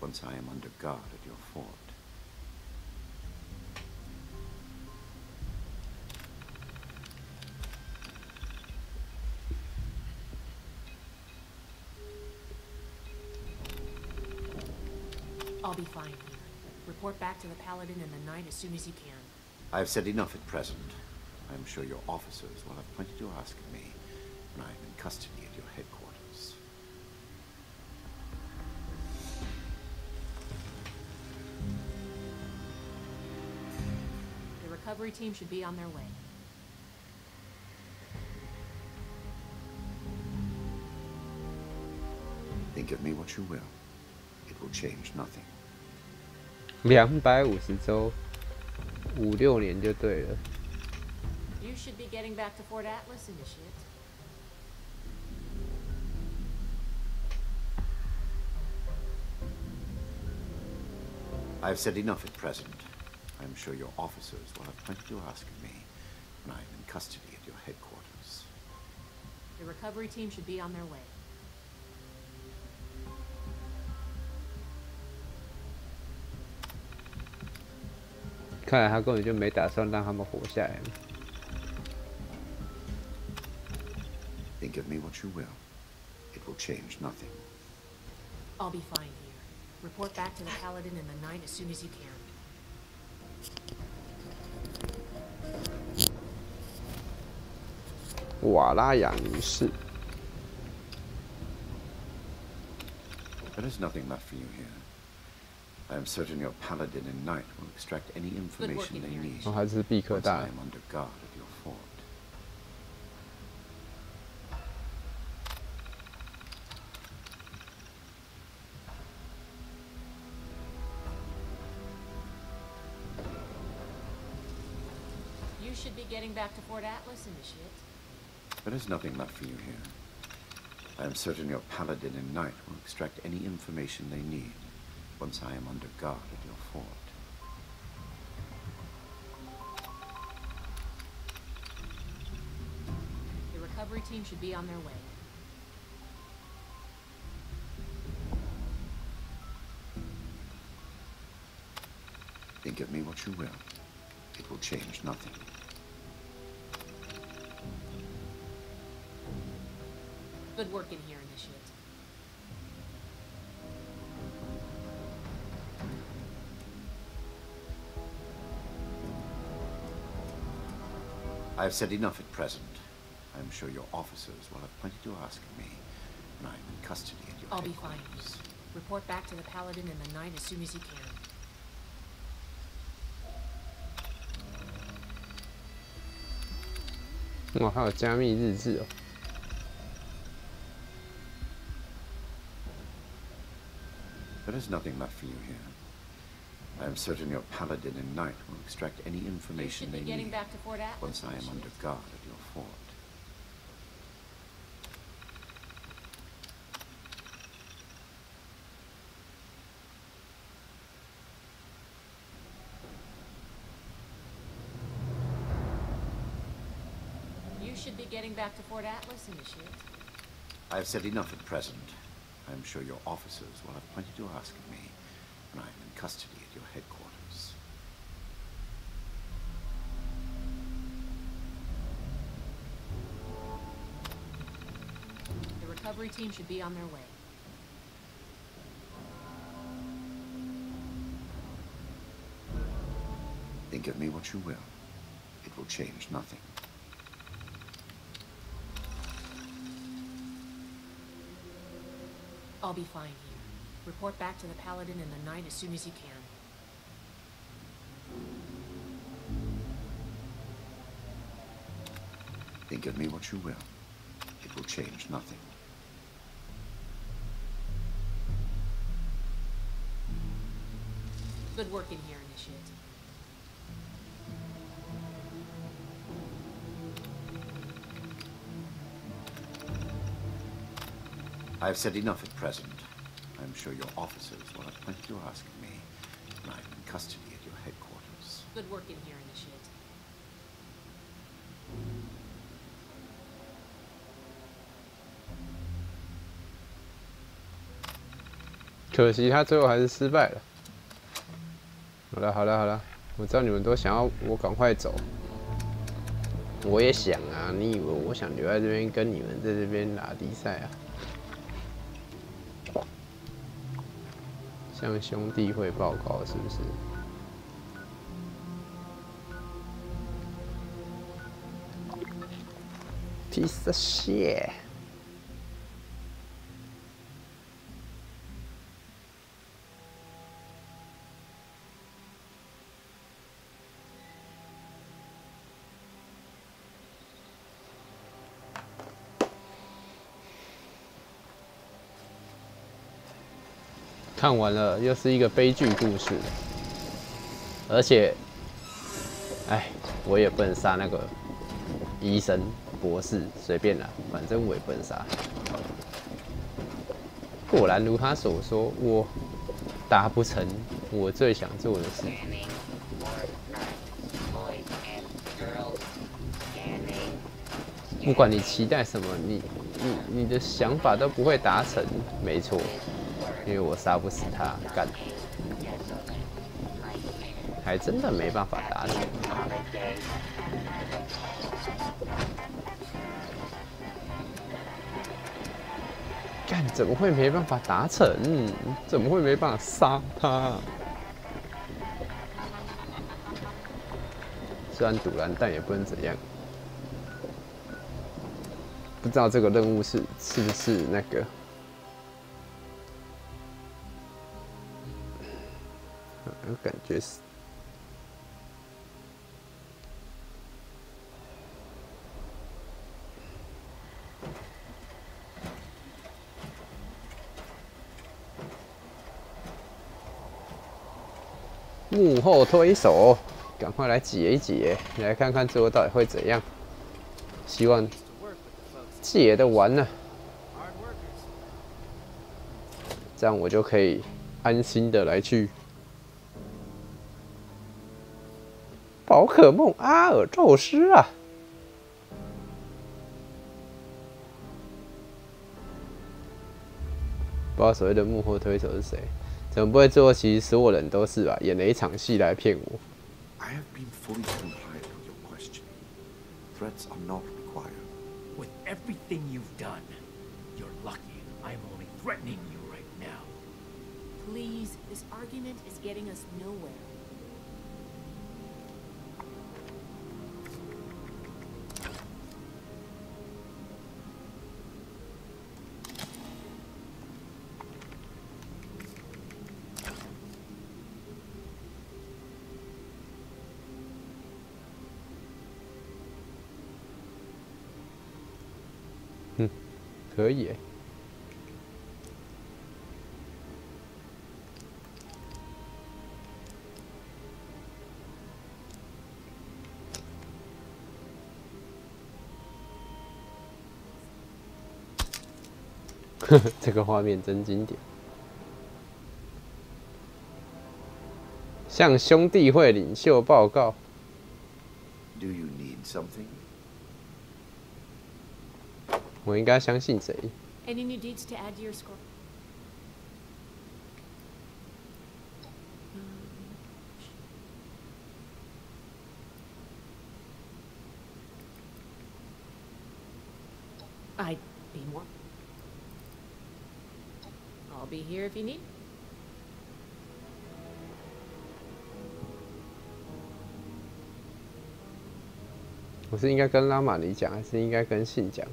once I am under guard at your fort. I'll be fine here. Report back to the Paladin and the Knight as soon as you can. I have said enough at present. I am sure your officers will have plenty to ask of me when I am in custody at your headquarters. The recovery team should be on their way. Think of me what you will. It will change nothing. 250周，5、6年就对了。You should be getting back to Fort Atlas, Initiate. I have said enough at present. I am sure your officers will have plenty to ask of me when I am in custody at your headquarters. The recovery team should be on their way. 看来他根本就没打算让他们活下来。Think of me what you will. It will change nothing. I'll be fine here. Report back to the Paladin and the Knight as soon as you can. 瓦拉雅女士。 There is nothing left for you here. I am certain your paladin and knight will extract any information they need. 哦，还是必可 Once 大 I。am under guard at your fort. You should be getting back to Fort Atlas, Initiate. There is nothing left for you here. I am certain your paladin and knight will extract any information they need once I am under guard at your fort. The recovery team should be on their way. Think of me what you will. It will change nothing. Good work in here, Initiate. I have said enough at present. I am sure your officers will have plenty to ask of me when I am in custody at your I'll be fine. headquarters. Report back to the Paladin and the Knight as soon as you can. Wow, 还有加密日志哦。There is nothing left for you here. I am certain your paladin and knight will extract any information they need back to Fort Atlas once I am under guard at your fort. You should be getting back to Fort Atlas, Initiate. I have said enough at present. I am sure your officers will have plenty to ask of me when I am in custody at your headquarters. The recovery team should be on their way. Think of me what you will. It will change nothing. I'll be fine here. Report back to the Paladin and the Knight as soon as you can. Think of me what you will. It will change nothing. Good work in here, Initiate. I have said enough at present. I am sure your officers will have plenty to ask of me when I am in custody at your headquarters. Good work in here, Initiate. 可惜他最后还是失败了。好了，我知道你们都想要我赶快走，我也想啊。你以为我想留在这边跟你们在这边打比赛啊？向兄弟会报告是不是？Piece of shit。看完了，又是一个悲剧故事，而且，哎，我也不能杀那个医生、博士，随便啦，反正我也不能杀。果然如他所说，我达不成我最想做的事。不管你期待什么，你的想法都不会达成，没错。因为我杀不死他，干，还真的没办法达成。干，怎么会没办法达成？怎么会没办法杀他？虽然堵拦，但也不能怎样。不知道这个任务是不是那个？感觉是。幕后推手，赶快来解一解，来看看最后到底会怎样。希望解得完了。这样我就可以安心的来去宝可梦阿尔宙斯啊！不知道所谓的幕后推手是谁？怎么不会最后其实所有人都是吧？演了一场戏来骗我。I have been fully compliant with your questioning. Threats are not required. With everything you've done, you're lucky I'm only threatening you right now. Please, this argument is getting us nowhere. Hmm. 可以耶。这个画面真经典。向兄弟会领袖报告。Do you need something? 我应该相信谁？ Any new deeds to add to your score? I'd be more. I'll be here if you need. 我是应该跟拉玛尼讲，还是应该跟信讲？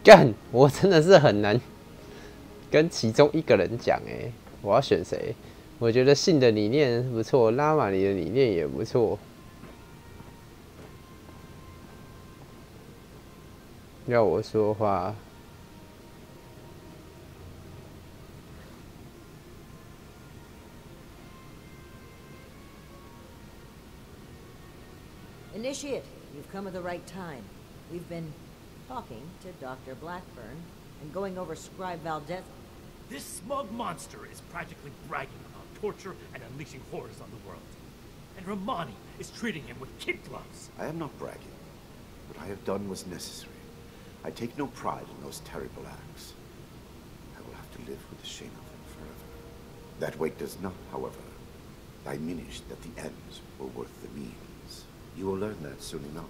干，我真的是很难跟其中一个人讲哎，我要选谁？我觉得信的理念不错，拉玛尼的理念也不错。要我说话， Initiate, you've come at the right time. We've been talking to Dr. Blackburn and going over Scribe Valdez. This smug monster is practically bragging about torture and unleashing horrors on the world. And Romani is treating him with kid gloves. I am not bragging. What I have done was necessary. I take no pride in those terrible acts. I will have to live with the shame of them forever. That weight does not, however, diminish that the ends were worth the means. You will learn that soon enough.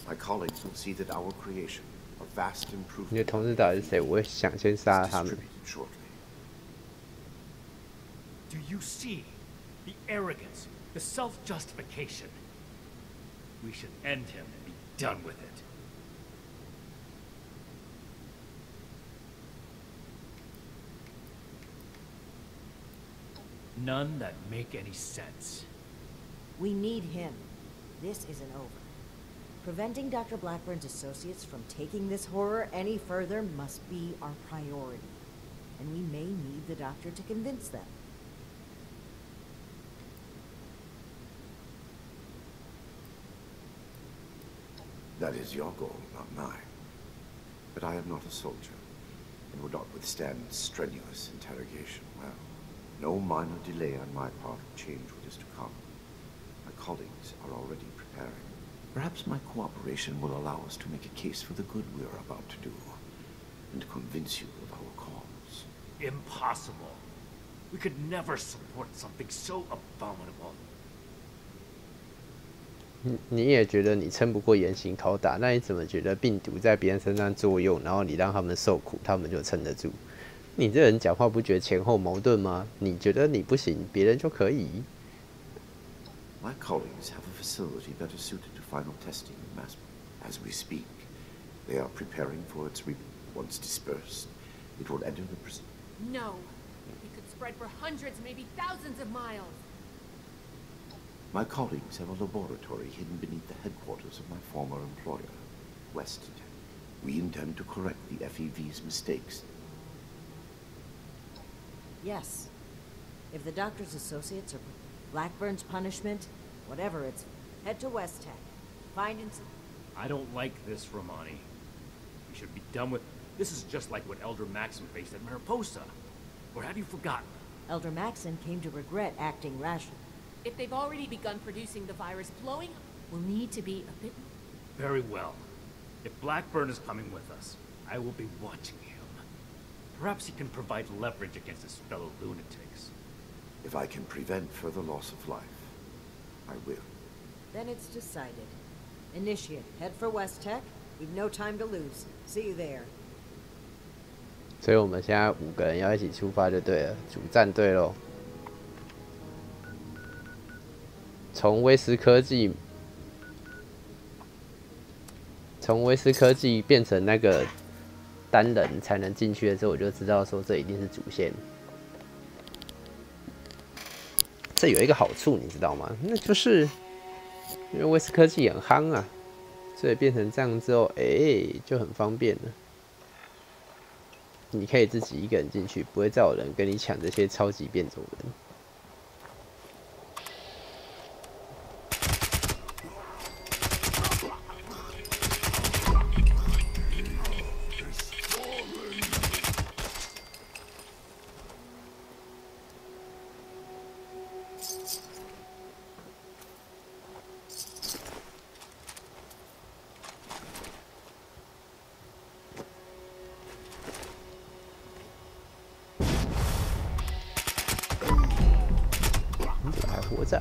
My colleagues will see that our creation, a vast improvement, 你的同事到底是谁？我会想先杀他们。 Do you see the arrogance, the self-justification? We should end him and be done with it. None that make any sense. We need him. This isn't over. Preventing Dr. Blackburn's associates from taking this horror any further must be our priority. And we may need the doctor to convince them. That is your goal, not mine. But I am not a soldier, and would not withstand strenuous interrogation. Well, no minor delay on my part will change what is to come. My colleagues are already preparing. Perhaps my cooperation will allow us to make a case for the good we are about to do, and to convince you of our cause. Impossible. We could never support something so abominable. 你也觉得你撑不过严刑拷打，那你怎么觉得病毒在别人身上作用，然后你让他们受苦，他们就撑得住？你这人讲话不觉得前后矛盾吗？你觉得你不行，别人就可以？ My colleagues have a facility better suited to final testing in mass. As we speak, they are preparing for its once dispersed, it will enter the prison. No. It could spread for hundreds, maybe thousands of miles. My colleagues have a laboratory hidden beneath the headquarters of my former employer, Weston. We intend to correct the FEV's mistakes. Yes. If the doctor's associates are Blackburn's punishment, whatever it's, head to West Tech. Find and... I don't like this, Romani. We should be done with... This is just like what Elder Maxim faced at Mariposa. Or have you forgotten? Elder Maxim came to regret acting rashly. If they've already begun producing the virus, blowing up will need to be a bit... Very well. If Blackburn is coming with us, I will be watching him. Perhaps he can provide leverage against his fellow lunatics. If I can prevent further loss of life, I will. Then it's decided. Initiate, head for West Tech. We've no time to lose. See you there. 所以我们现在5个人要一起出发就对了，主战队咯。从威斯科技变成那个单人才能进去的时候，我就知道说这一定是主线。这有一个好处，你知道吗？那就是因为威斯科技很夯啊，所以变成这样之后，就很方便了。你可以自己一个人进去，不会再有人跟你抢这些超级变种人。活着。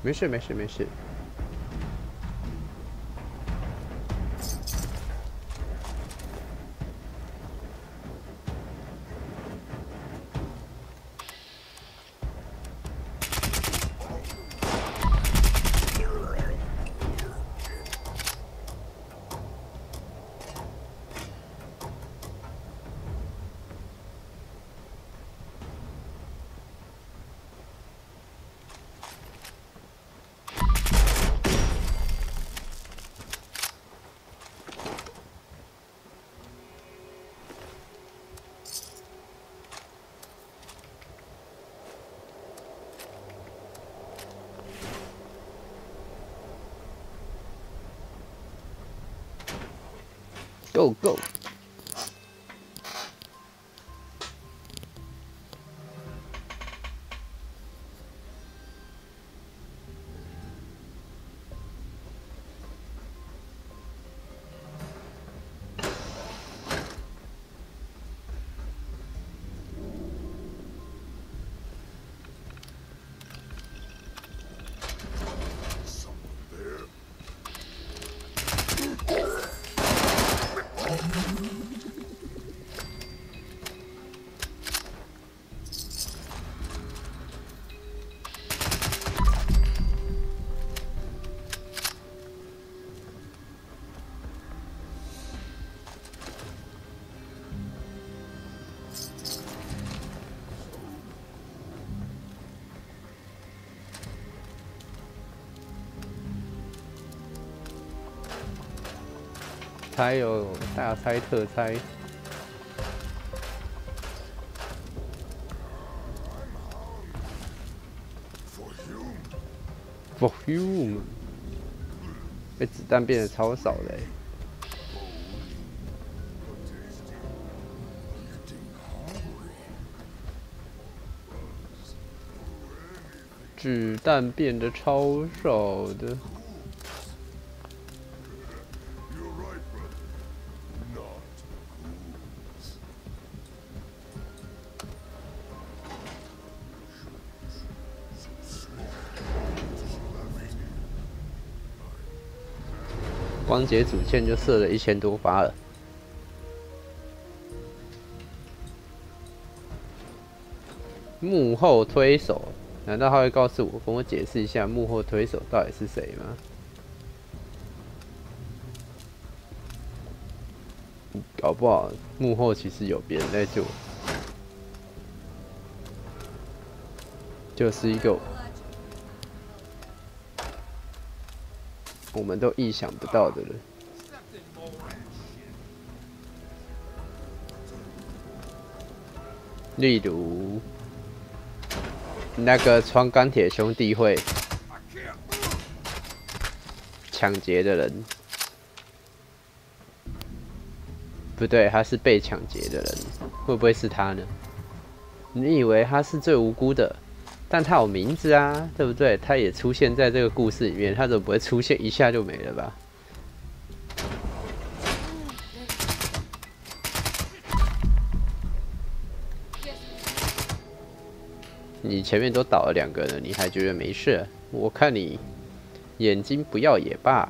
没事没事没事。Go go！ 猜有大猜特猜。For you， 被子弹变得超少的欸。子弹变得超少的。光解主线就射了1000多发了。幕后推手，难道他会告诉我，跟我解释一下幕后推手到底是谁吗？搞不好幕后其实有别人在做，就是一个我们都意想不到的人。例如，那个穿钢铁兄弟会抢劫的人。 不对，他是被抢劫的人，会不会是他呢？你以为他是最无辜的，但他有名字啊，对不对？他也出现在这个故事里面，他怎么不会出现一下就没了吧？你前面都倒了2个了，你还觉得没事？我看你眼睛不要也罢。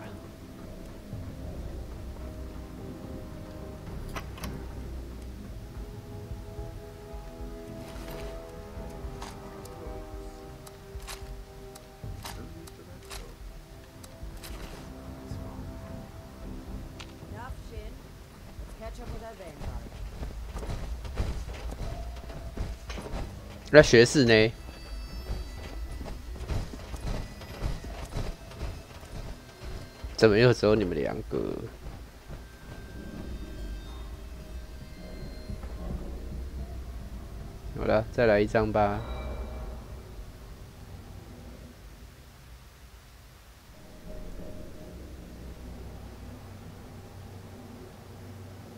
那学士呢？怎么又只有你们2个？好了，再来一张吧。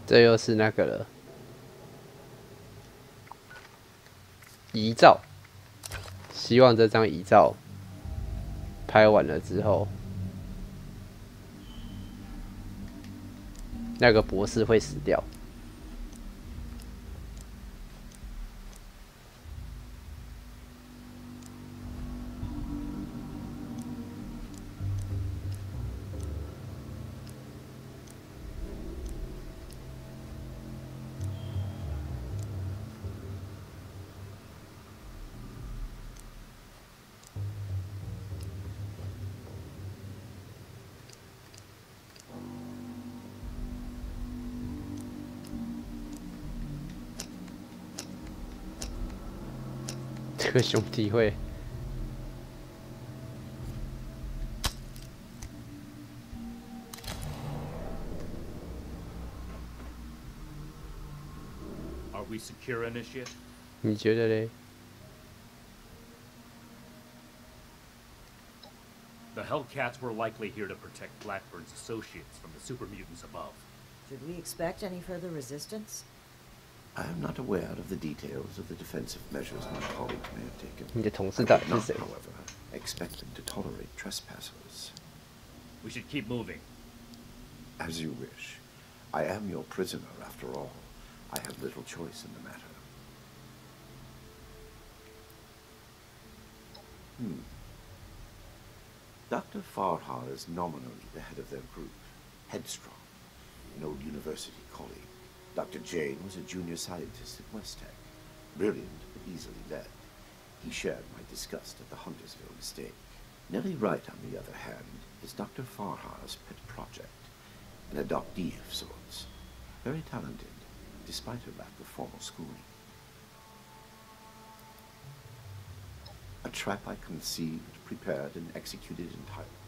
这又是那个了。 遗照，希望这张遗照拍完了之后，那个博士会死掉。这个兄弟会。Are we secure, Initiate? 你觉得嘞 The Hellcats were likely here to protect Blackburn's associates from the super mutants above. Should we expect any further resistance? I am not aware of the details of the defensive measures my colleagues may have taken. 你的同事到底 I 是谁 do not, however, expect them to tolerate trespassers. We should keep moving. As you wish. I am your prisoner, after all. I have little choice in the matter. Dr. Farhar is nominally the head of their group. Headstrong, an old university colleague. Dr. Jane was a junior scientist at West Tech. Brilliant, but easily led. He shared my disgust at the Huntersville mistake. Nellie Wright, on the other hand, is Dr. Farhar's pet project. An adoptee of sorts. Very talented, despite her lack of formal schooling. A trap I conceived, prepared, and executed entirely.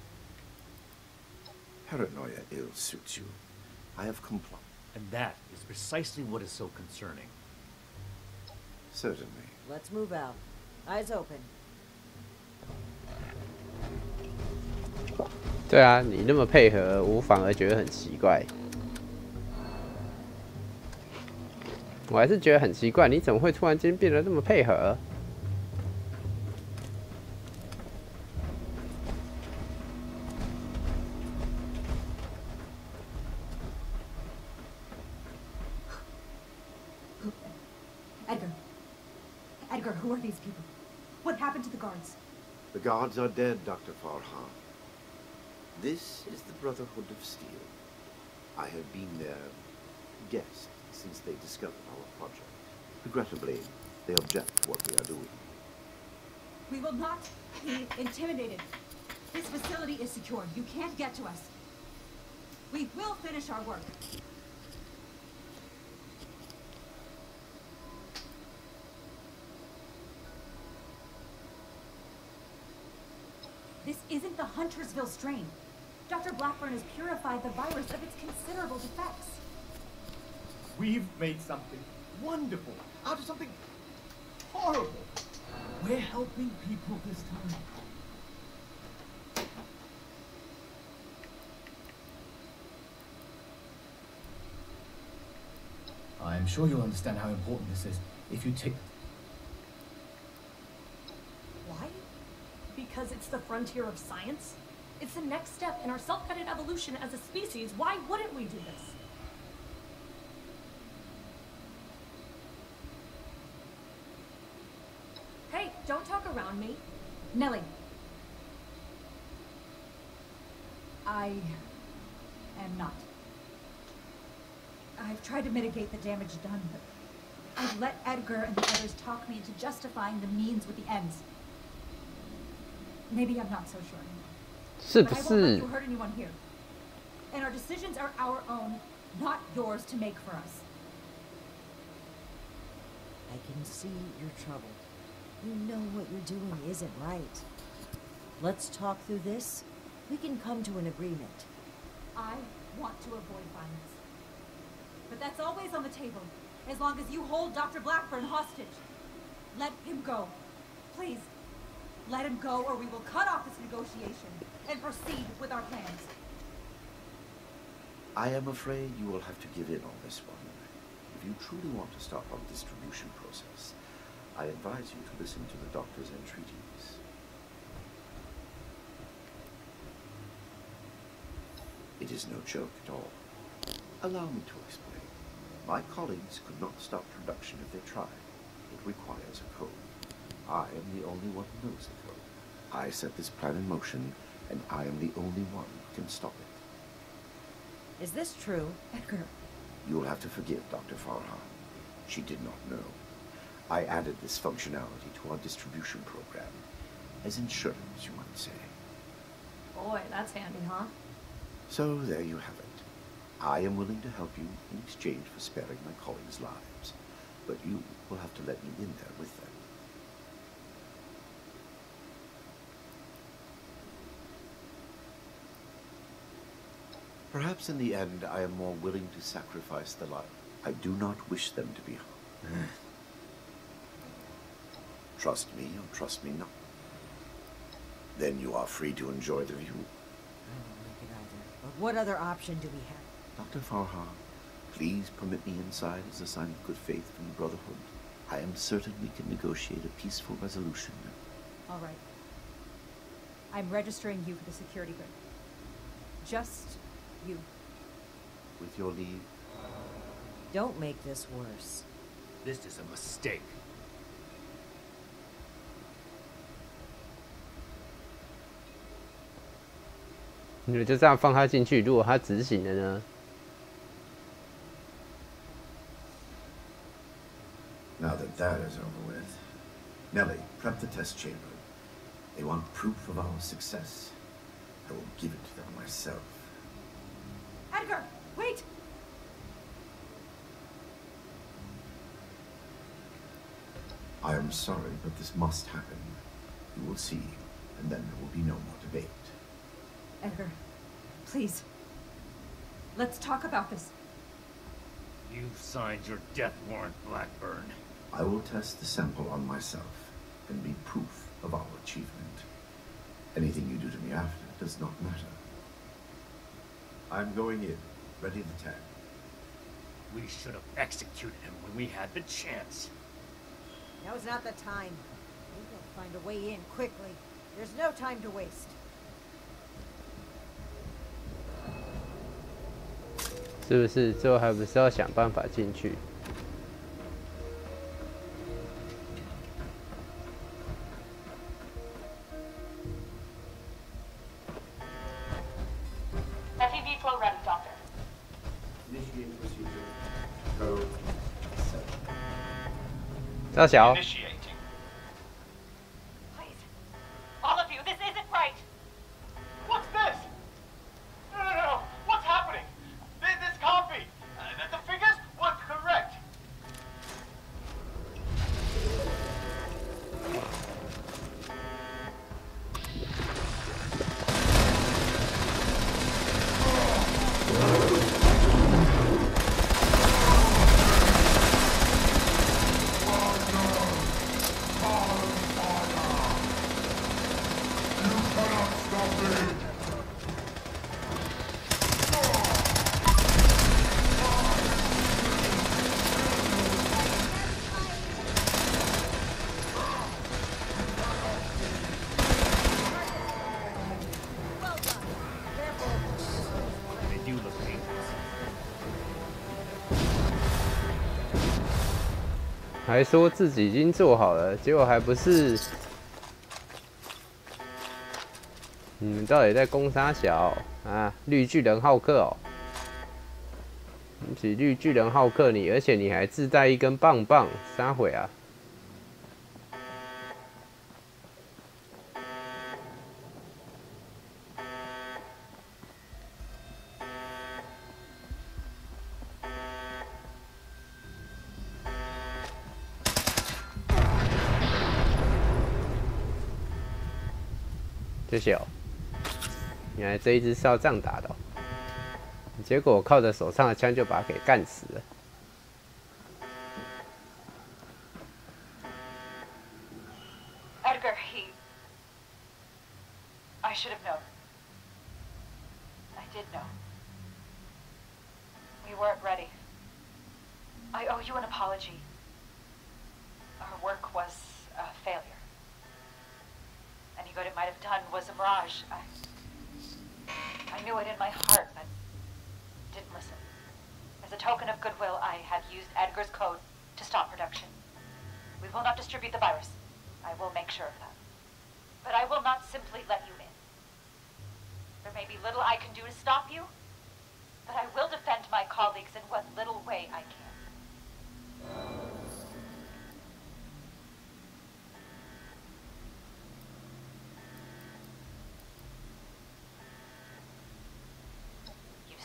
Paranoia ill suits you. I have complied. And that is precisely what is so concerning. Certainly. Let's move out. Eyes open. 对啊，你那么配合，我反而觉得很奇怪。我还是觉得很奇怪，你怎么会突然间变得那么配合？ Edgar, who are these people? What happened to the guards? The guards are dead, Dr. Farhan. This is the Brotherhood of Steel. I have been their guest since they discovered our project. Regrettably, they object to what we are doing. We will not be intimidated. This facility is secure. You can't get to us. We will finish our work. This isn't the Huntersville strain. Dr. Blackburn has purified the virus of its considerable defects. We've made something wonderful out of something horrible. We're helping people this time. I'm sure you'll understand how important this is if you take... Why? Because it's the frontier of science? It's the next step in our self-guided evolution as a species. Why wouldn't we do this? Hey, don't talk around me. Nellie. I am not. I've tried to mitigate the damage done, but I've let Edgar and the others talk me into justifying the means with the ends. Maybe I'm not so sure anymore. But I won't let you hurt anyone here. And our decisions are our own, not yours to make for us. I can see you're troubled. You know what you're doing isn't right. Let's talk through this. We can come to an agreement. I want to avoid violence. But that's always on the table, as long as you hold Dr. Blackburn hostage. Let him go. Please, let him go or we will cut off this negotiation and proceed with our plans. I am afraid you will have to give in on this one. If you truly want to stop our distribution process, I advise you to listen to the doctor's entreaties. It is no joke at all. Allow me to explain. My colleagues could not stop production if they tried. It requires a code. I am the only one who knows the code. I set this plan in motion, and I am the only one who can stop it. Is this true? Edgar. You'll have to forgive Dr. Farha. She did not know. I added this functionality to our distribution program. As insurance, you might say. Boy, that's handy, huh? So there you have it. I am willing to help you in exchange for sparing my colleagues' lives. But you will have to let me in there with them. Perhaps in the end, I am more willing to sacrifice the life. I do not wish them to be harmed. Trust me or trust me not. Then you are free to enjoy the view. I don't like it either. But what other option do we have? Dr. Farha, please permit me inside as a sign of good faith from the Brotherhood. I am certain we can negotiate a peaceful resolution. All right. I'm registering you for the security grid. Just you. With your leave. Don't make this worse. This is a mistake.你们就这样放他进去，如果他执行了呢？ Now that that is over with, Nellie, prep the test chamber. They want proof of our success. I will give it to them myself. Edgar, wait! I am sorry, but this must happen. You will see, and then there will be no more debate. Edgar, please. Let's talk about this. You've signed your death warrant, Blackburn. I will test the sample on myself and be proof of our achievement. Anything you do to me after does not matter. I'm going in, ready to tag. We should have executed him when we had the chance. Now's not the time. We will find a way in quickly. There's no time to waste. 是不是？最后还不是要想办法进去？ FEV flow ready, Doctor. Initiate procedure. Code 7. 大小。 Initiating. Please. All of you, this isn't right. What's this? No. What's happening? This can't be. The figures weren't correct. 还说自己已经做好了，结果还不是？你们到底在攻啥小啊？绿巨人浩克哦！不是绿巨人浩克你，而且你还自带一根棒棒，啥毁啊？谢谢哦。原来这一只是要这样打的哦。结果我靠着手上的枪就把他给干死了。Edgar, I should have known. I did know. We weren't ready. I owe you an apology. Our work was a failure. Any good it might have done was a mirage. I knew it in my heart, but didn't listen. As a token of goodwill, I have used Edgar's code to stop production. We will not distribute the virus. I will make sure of that. But I will not simply let you in. There may be little I can do to stop you, but I will defend my colleagues in what little way I can.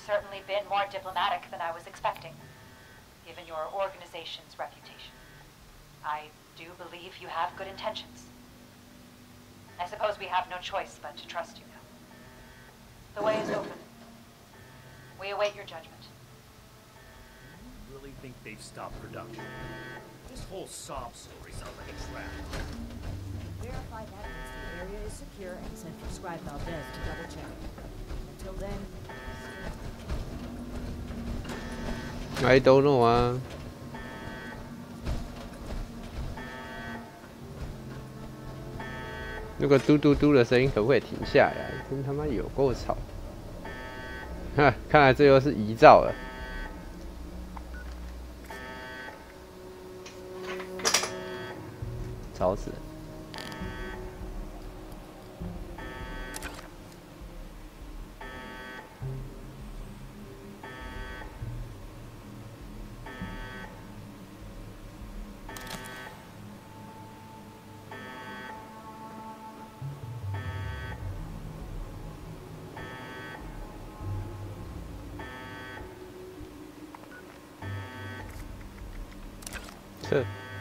Certainly been more diplomatic than I was expecting, given your organization's reputation. I do believe you have good intentions. I suppose we have no choice but to trust you now. The way is open. We await your judgment. You really think they've stopped production? This whole sob story sounds like a trap. Verify that means the area is secure and send for Scribe Valdez to double check. Until then, I don't know 啊。那个嘟嘟嘟的声音可不可以停下来？真他妈有够吵！哈，看来这又是遗照了。吵死了！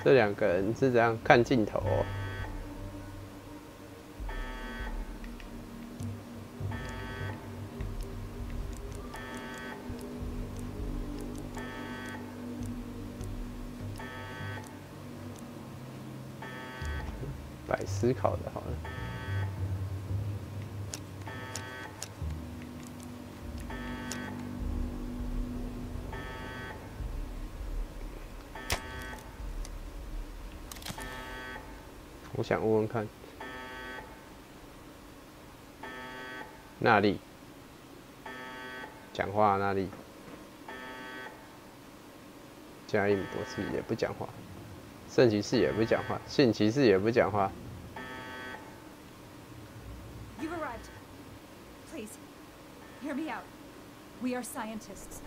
这两个人是这样看镜头哦。摆思考的好了。我想问问看，那里讲话，那里加印博士也不讲话，圣骑士也不讲话，信骑士也不讲话。You've arrived. Please, hear me out. We are scientists.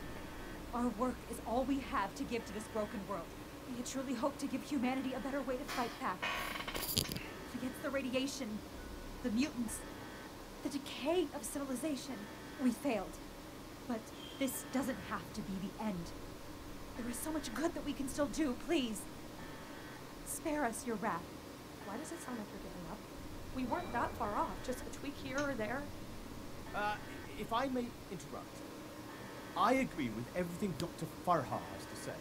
Our work is all we have to give to this broken world. We truly hope to give humanity a better way to fight back. Against the radiation, the mutants, the decay of civilization. We failed. But this doesn't have to be the end. There is so much good that we can still do. Please, spare us your wrath. Why does it sound like you're giving up? We weren't that far off, just a tweak here or there. If I may interrupt, I agree with everything Dr. Farha has to say.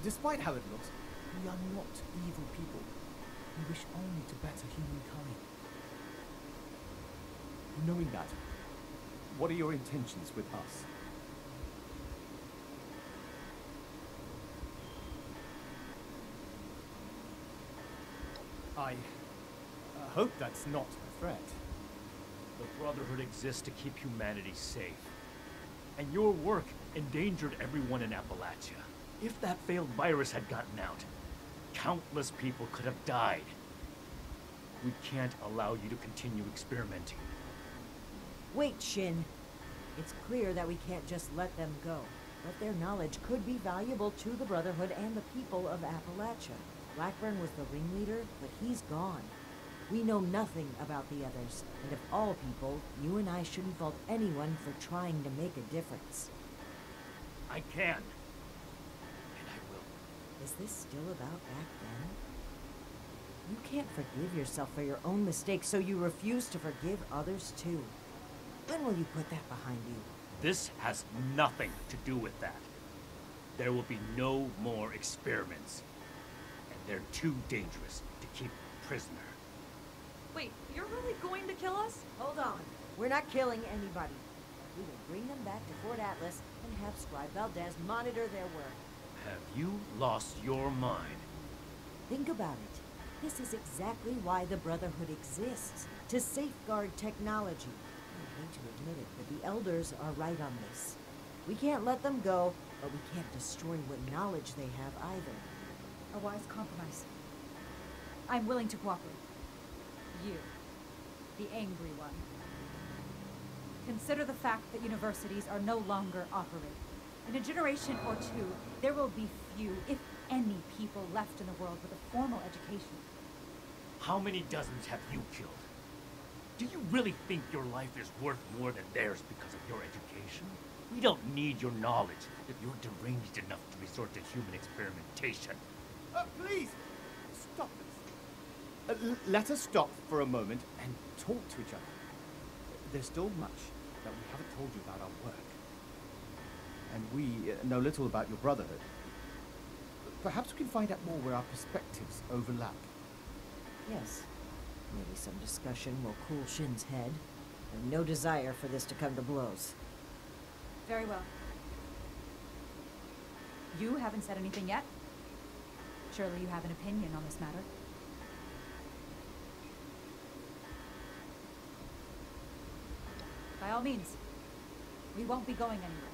Despite how it looks, we are not evil people. We wish only to better humankind. Knowing that, what are your intentions with us? I hope that's not a threat. The Brotherhood exists to keep humanity safe. And your work endangered everyone in Appalachia. If that failed virus had gotten out, Countless people could have died. We can't allow you to continue experimenting. Wait, Shin. It's clear that we can't just let them go. But their knowledge could be valuable to the Brotherhood and the people of Appalachia. Blackburn was the ringleader, but he's gone. We know nothing about the others, and of all people, you and I shouldn't fault anyone for trying to make a difference. I can. And I will. Is this still about back then? You can't forgive yourself for your own mistakes, so you refuse to forgive others too. When will you put that behind you? This has nothing to do with that. There will be no more experiments. And they're too dangerous to keep a prisoner. Wait, you're really going to kill us? Hold on. We're not killing anybody. We will bring them back to Fort Atlas and have Scribe Valdez monitor their work. Have you lost your mind? Think about it. This is exactly why the Brotherhood exists, to safeguard technology. I hate to admit it, but the Elders are right on this. We can't let them go, but we can't destroy what knowledge they have either. A wise compromise. I'm willing to cooperate. You, the angry one. Consider the fact that universities are no longer operating. In a generation or two, there will be few, if any, people left in the world with a formal education. How many dozens have you killed? Do you really think your life is worth more than theirs because of your education? We don't need your knowledge if you're deranged enough to resort to human experimentation. Please, stop this. Let us stop for a moment and talk to each other. There's still much that we haven't told you about our work. And we know little about your Brotherhood. Perhaps we can find out more where our perspectives overlap. Yes. Maybe some discussion will cool Shin's head. I have no desire for this to come to blows. Very well. You haven't said anything yet. Surely you have an opinion on this matter. By all means. We won't be going anywhere.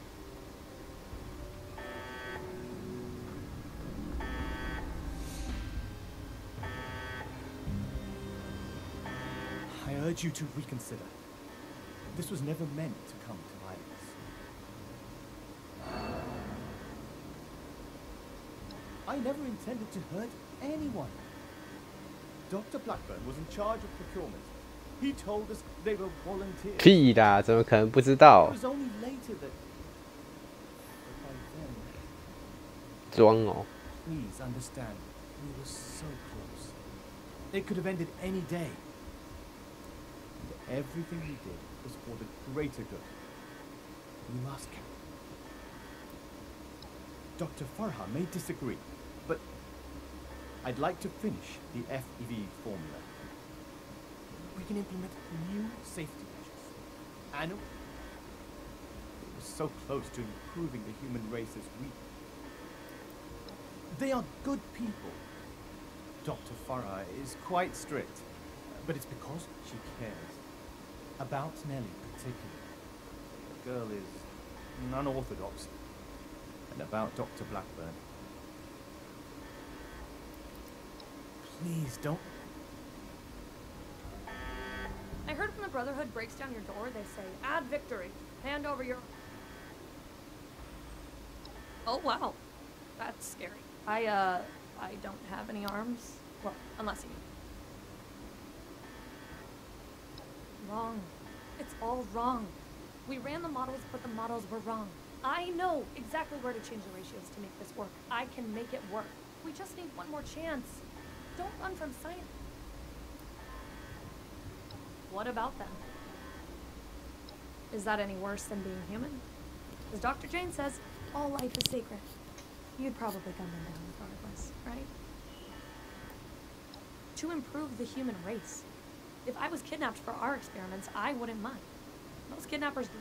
I urge you to reconsider. This was never meant to come to violence. I never intended to hurt anyone. Dr. Blackburn was in charge of procurement. He told us they were volunteers. 屁啦，怎么可能不知道？ It was only later that... But by then... 装哦。 Please understand, we were so close. It could have ended any day. And everything we did was for the greater good. We must count. Dr. Farha may disagree, but I'd like to finish the FEV formula. We can implement new safety measures. And it was so close to improving the human race as we... They are good people. Dr. Farah is quite strict, but it's because she cares. About Nellie particularly. The girl is unorthodox. And about Dr. Blackburn. Please don't... I heard when the Brotherhood breaks down your door, they say, add victory. Hand over your... Oh, wow. That's scary. I don't have any arms. Well, unless you... Wrong. It's all wrong. We ran the models, but the models were wrong. I know exactly where to change the ratios to make this work. I can make it work. We just need one more chance. Don't run from science. What about them? Is that any worse than being human? As Dr. Jane says, all life is sacred. You'd probably gun them down regardless, right? To improve the human race. If I was kidnapped for our experiments, I wouldn't mind. Most kidnappers do.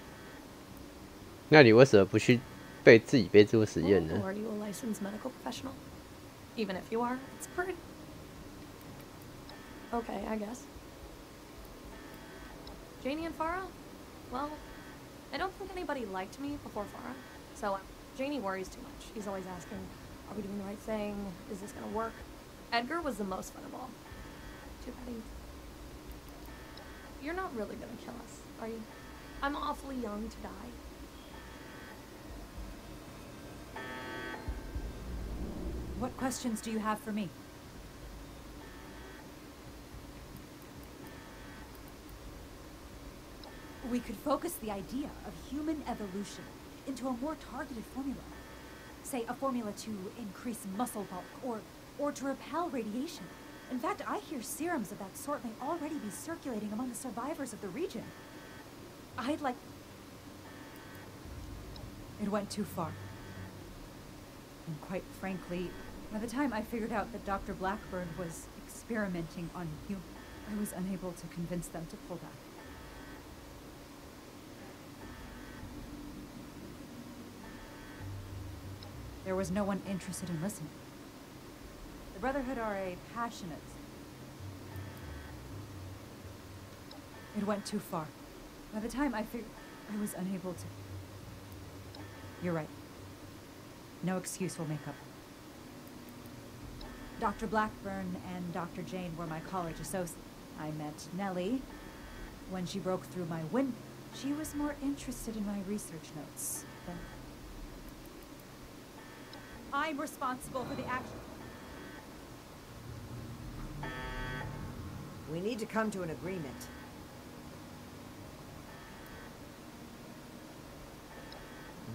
那你为什么不去被自己被做实验呢？ Or are you a licensed medical professional? Even if you are, it's pretty... Okay, I guess. Janie and Farah? Well, I don't think anybody liked me before Farah, so Janie worries too much. She's always asking, are we doing the right thing? Is this gonna work? Edgar was the most fun of all. Too bad you're not really gonna kill us, are you? I'm awfully young to die. What questions do you have for me? We could focus the idea of human evolution into a more targeted formula. Say, a formula to increase muscle bulk, or to repel radiation. In fact, I hear serums of that sort may already be circulating among the survivors of the region. I'd like... It went too far. And quite frankly, by the time I figured out that Dr. Blackburn was experimenting on humans, I was unable to convince them to pull back. There was no one interested in listening. The Brotherhood are a passionate... It went too far. By the time I figured... I was unable to... You're right. No excuse will make up. Dr. Blackburn and Dr. Jane were my college associates. I met Nellie when she broke through my window. She was more interested in my research notes than... I'm responsible for the action. We need to come to an agreement.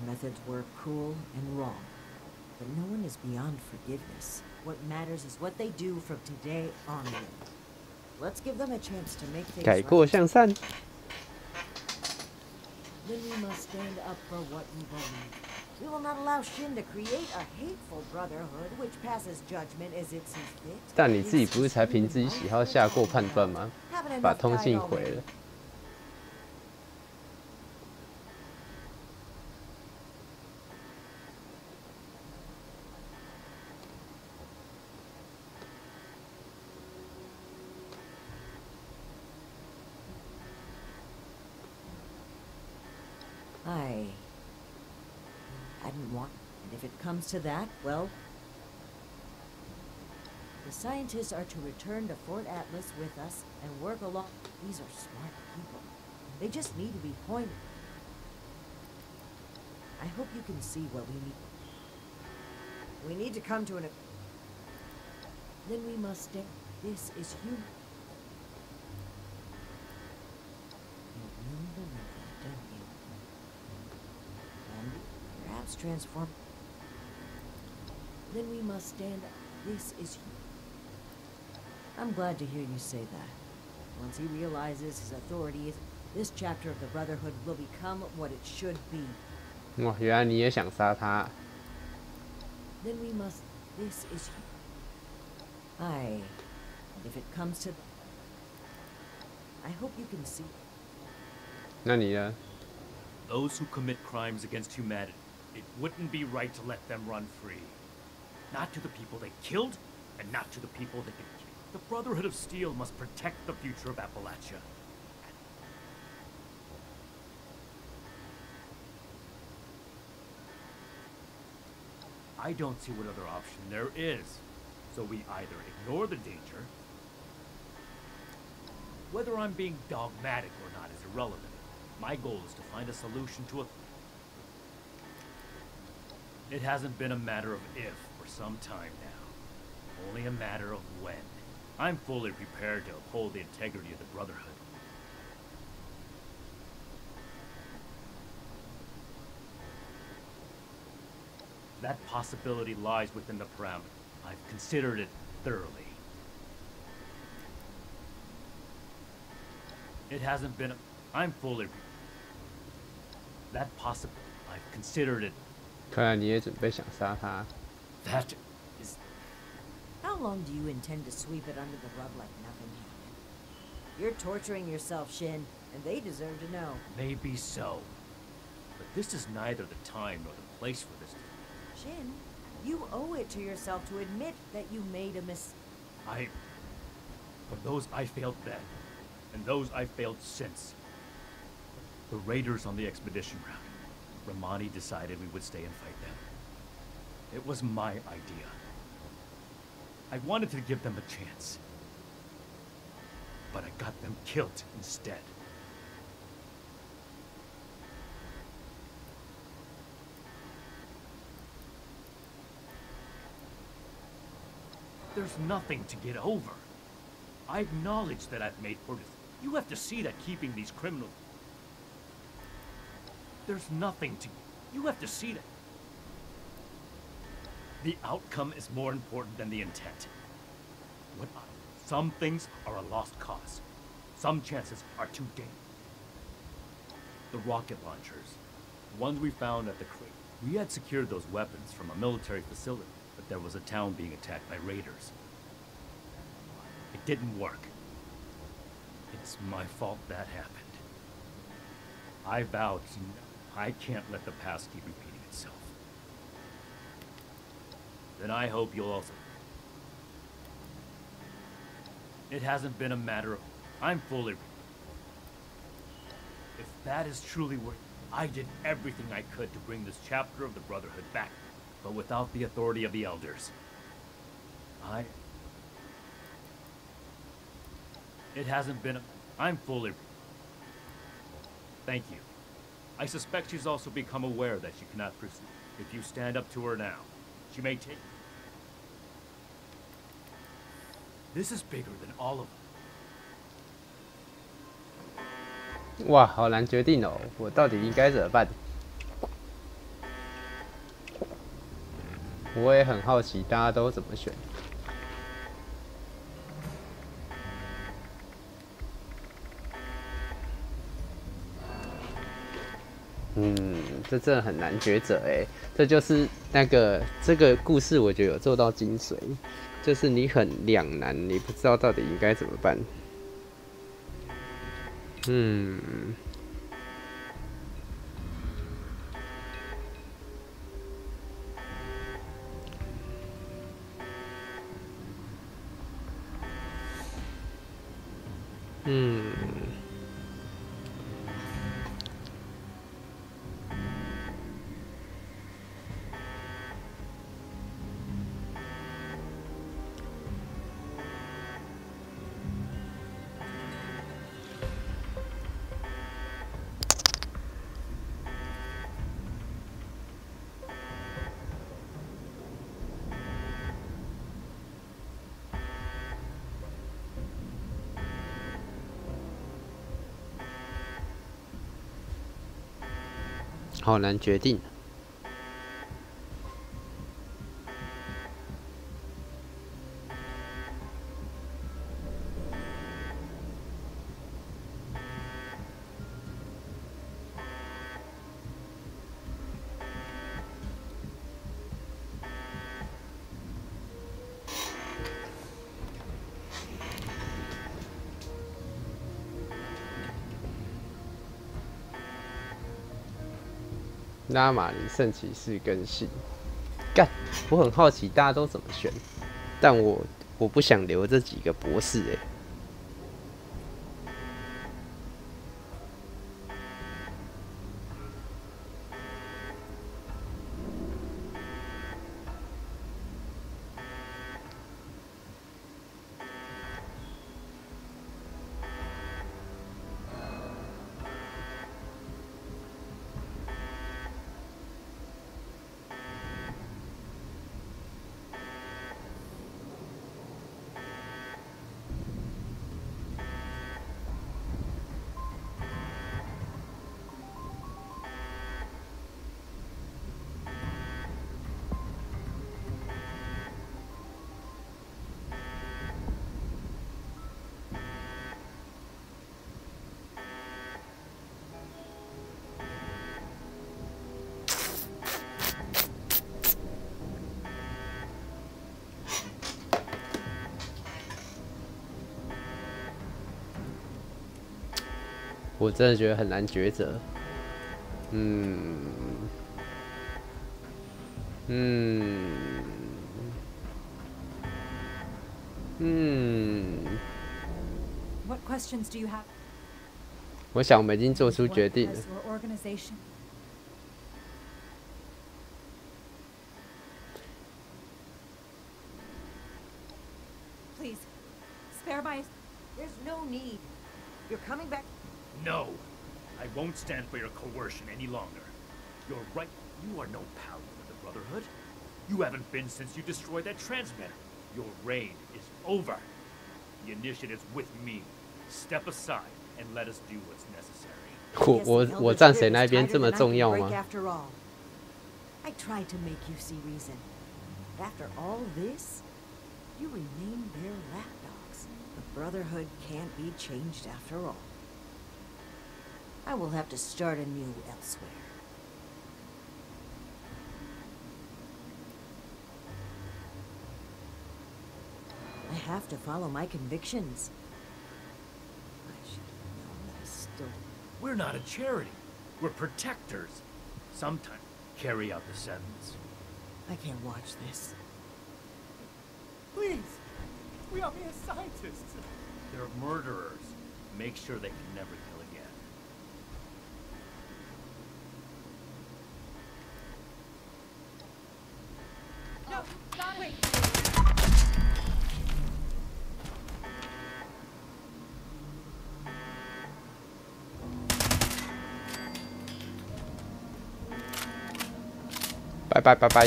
The methods were cruel and wrong, but no one is beyond forgiveness. What matters is what they do from today onward. Let's give them a chance to make things 改过向善。 Then we must stand up for what we believe. We will not allow Shin to create a hateful brotherhood which passes judgment as it sees fit. 但你自己不是才凭自己喜好下过判断吗？把通信毁了。I didn't want, and if it comes to that, well, the scientists are to return to Fort Atlas with us and work along. These are smart people. They just need to be pointed. I hope you can see what we need. We need to come to an... Then we must stay. This is human. You really believe that, don't you? And perhaps transform. Then we must stand up. This is human. I'm glad to hear you say that. Once he realizes his authority, this chapter of the Brotherhood will become what it should be. 哇，原来你也想杀他。 Then we must. This is. And if it comes to. I hope you can see. 那你呢？ Those who commit crimes against humanity, it wouldn't be right to let them run free. Not to the people they killed, and not to the people they could kill. The Brotherhood of Steel must protect the future of Appalachia. I don't see what other option there is. So we either ignore the danger. Whether I'm being dogmatic or not is irrelevant. My goal is to find a solution to it. It hasn't been a matter of if for some time now. Only a matter of when. I'm fully prepared to uphold the integrity of the Brotherhood. That possibility lies within the parameter. I've considered it thoroughly. It hasn't been... I'm fully... That possibility... I've considered it... 看来你也准备想杀他。 That is... How long do you intend to sweep it under the rug like nothing happened? You're torturing yourself, Shin, and they deserve to know. Maybe so. But this is neither the time nor the place for this. Shin, you owe it to yourself to admit that you made a mistake. For those I failed then, and those I failed since. The raiders on the expedition route. Romani decided we would stay and fight them. It was my idea. I wanted to give them a chance. But I got them killed instead. There's nothing to get over. I acknowledge that I've made poor decisions. You have to see that keeping these criminals... There's nothing to... You have to see that... The outcome is more important than the intent. Some things are a lost cause. Some chances are too dangerous. The rocket launchers, the ones we found at the crate. We had secured those weapons from a military facility, but there was a town being attacked by raiders. It didn't work. It's my fault that happened. I vowed I can't let the past keep repeating itself. Then I hope you'll also... It hasn't been a matter of... I'm fully... If that is truly what... I did everything I could to bring this chapter of the Brotherhood back, but without the authority of the Elders. It hasn't been a... I'm fully... Thank you. I suspect she's also become aware that she cannot pursue. If you stand up to her now, she may take... This is bigger than all of them. 哇，好难决定哦，我到底应该怎么办？我也很好奇，大家都怎么选？这真的很难抉择哎，这就是那个这个故事，我觉得有做到精髓，就是你很两难，你不知道到底应该怎么办。好难决定。拉玛尼圣骑士跟信，干！我很好奇大家都怎么选，但我不想留这几个博士哎。我真的觉得很难抉择。What questions do you have? 我想我们已经做出决定了。spare my... There's no need. You're coming back. No, I won't stand for your coercion any longer. You're right. You are no pal of the Brotherhood. You haven't been since you destroyed that transmitter. Your reign is over. The initiative's with me. Step aside and let us do what's necessary. 我站谁那边这么重要吗？ I tried to make you see reason. After all this, you remain their lapdogs. The Brotherhood can't be changed after all. I will have to start anew elsewhere. I have to follow my convictions. I should have known that I still... We're not a charity. We're protectors. Sometimes carry out the sentence. I can't watch this. Please! We are mere scientists! They're murderers. Make sure they can never kill again. No, not wait. 拜拜拜拜。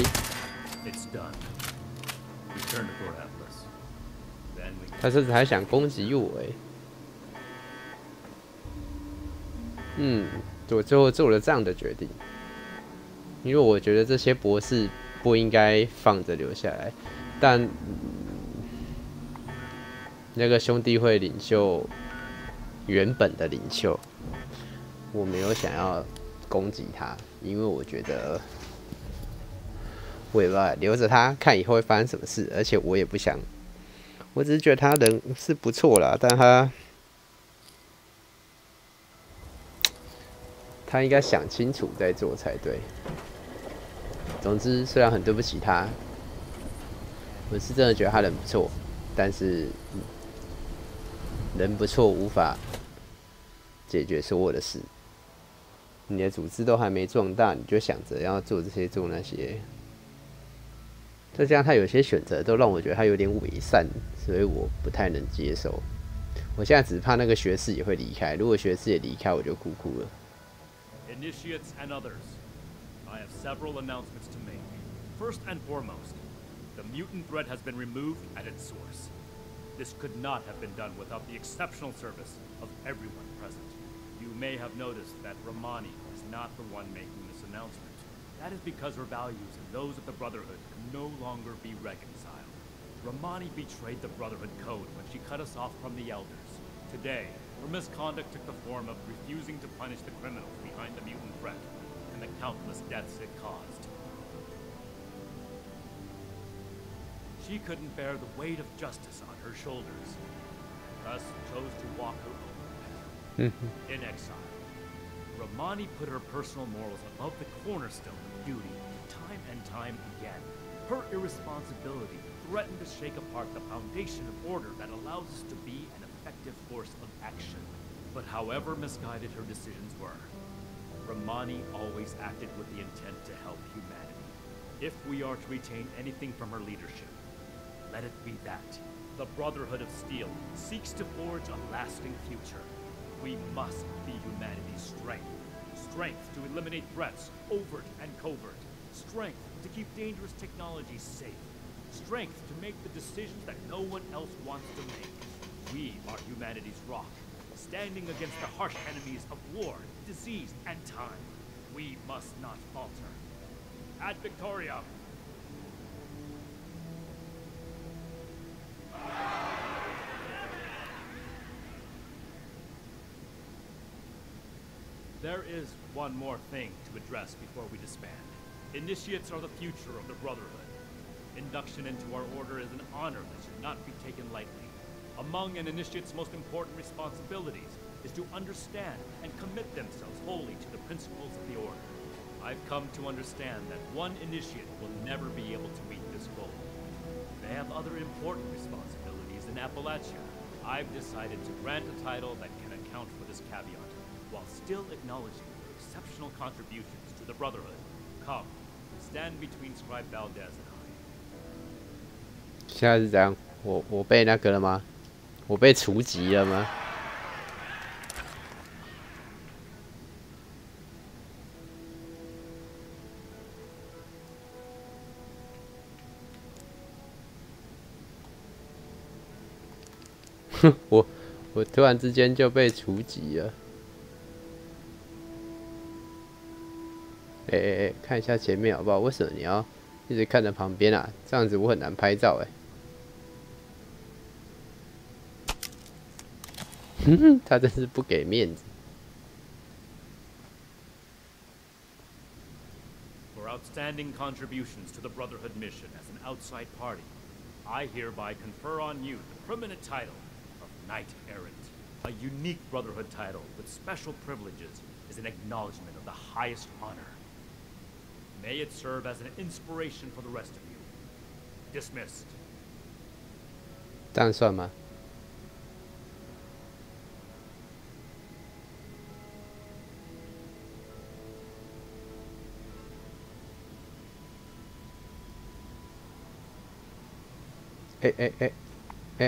It's done. Return to Port Atlas. Then we. 他甚至还想攻击我我最后做了这样的决定，因为我觉得这些博士不应该放着留下来，但那个兄弟会领袖原本的领袖，我没有想要攻击他，因为我觉得。 我也不知道留着他看以后会发生什么事，而且我也不想，我只是觉得他人是不错啦，但他应该想清楚再做才对。总之，虽然很对不起他，我是真的觉得他人不错，但是人不错无法解决所有的事。你的组织都还没壮大，你就想着要做这些做那些。 再加上他有些选择都让我觉得他有点伪善，所以我不太能接受。我现在只怕那个学士也会离开，如果学士也离开，我就哭哭了。Initiates and others, I have several announcements to make. First and foremost, the mutant threat has been removed at its source. This could not have been done without the exceptional service of everyone present. You may have noticed that Romani is not the one making this announcement. That is because her values and those of the Brotherhood can no longer be reconciled. Romani betrayed the Brotherhood code when she cut us off from the Elders. Today, her misconduct took the form of refusing to punish the criminals behind the mutant threat and the countless deaths it caused. She couldn't bear the weight of justice on her shoulders, thus chose to walk her own path in exile. Romani put her personal morals above the cornerstone of duty time and time again. Her irresponsibility threatened to shake apart the foundation of order that allows us to be an effective force of action. But however misguided her decisions were, Romani always acted with the intent to help humanity. If we are to retain anything from her leadership, let it be that. The Brotherhood of Steel seeks to forge a lasting future. We must be humanity's strength. Strength to eliminate threats, overt and covert. Strength to keep dangerous technologies safe. Strength to make the decisions that no one else wants to make. We are humanity's rock, standing against the harsh enemies of war, disease, and time. We must not falter. Ad Victoriam! There is one more thing to address before we disband. Initiates are the future of the Brotherhood. Induction into our order is an honor that should not be taken lightly. Among an initiate's most important responsibilities is to understand and commit themselves wholly to the principles of the order. I've come to understand that one initiate will never be able to meet this goal. They have other important responsibilities in Appalachia. I've decided to grant a title that can account for this caveat, while still acknowledging their exceptional contributions to the Brotherhood. Come, stand between Scribe Valdez and I. 现在是怎样？我被那个了吗？我被除籍了吗？哼，我突然之间就被除籍了。看一下前面好不好？为什么你要一直看着旁边啊？这样子我很难拍照他真是不给面子。For outstanding contributions to the Brotherhood mission as an outside party, I hereby confer on you the permanent title of Knight Errant. A unique Brotherhood title with special privileges is an acknowledgement of the highest honor. May it serve as an inspiration for the rest of you. Dismissed. 这样算吗？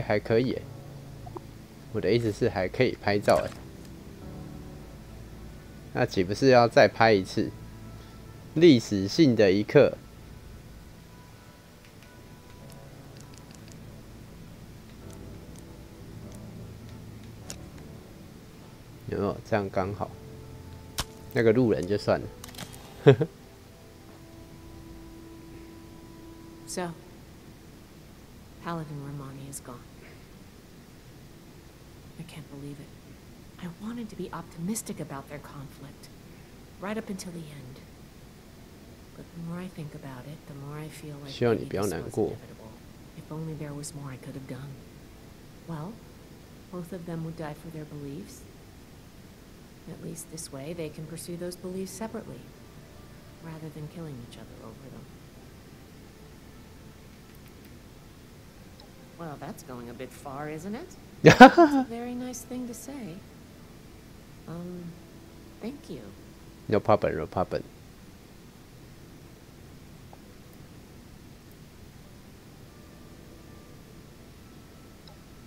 还可以我的意思是还可以拍照那岂不是要再拍一次？历史性的一刻。有没有这样刚好？那个路人就算了。So, Paladin Romani is gone. I can't believe it. I wanted to be optimistic about their conflict, right up until the end. But the more I think about it, the more I feel like maybe this was inevitable. If only there was more I could have done. Well, both of them would die for their beliefs. At least this way, they can pursue those beliefs separately, rather than killing each other over them. Well, that's going a bit far, isn't it? That's a very nice thing to say. Thank you. No problem, no problem.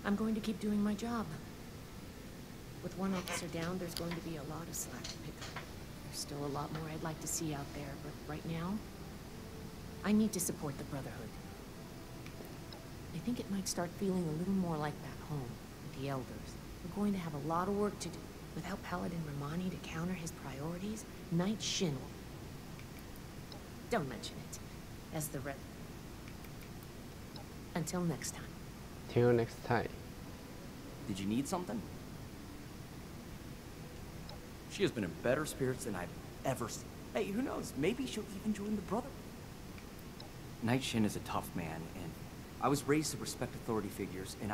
I'm going to keep doing my job. With one officer down, there's going to be a lot of slack to pick up. There's still a lot more I'd like to see out there, but right now, I need to support the Brotherhood. I think it might start feeling a little more like back home, with the Elders. We're going to have a lot of work to do. Without Paladin Romani to counter his priorities, Knight Shin will... Don't mention it. As the rep... Until next time. Till next time. Did you need something? She has been in better spirits than I've ever seen. Hey, who knows? Maybe she'll even join the Brotherhood. Knight Shin is a tough man, and I was raised to respect authority figures, and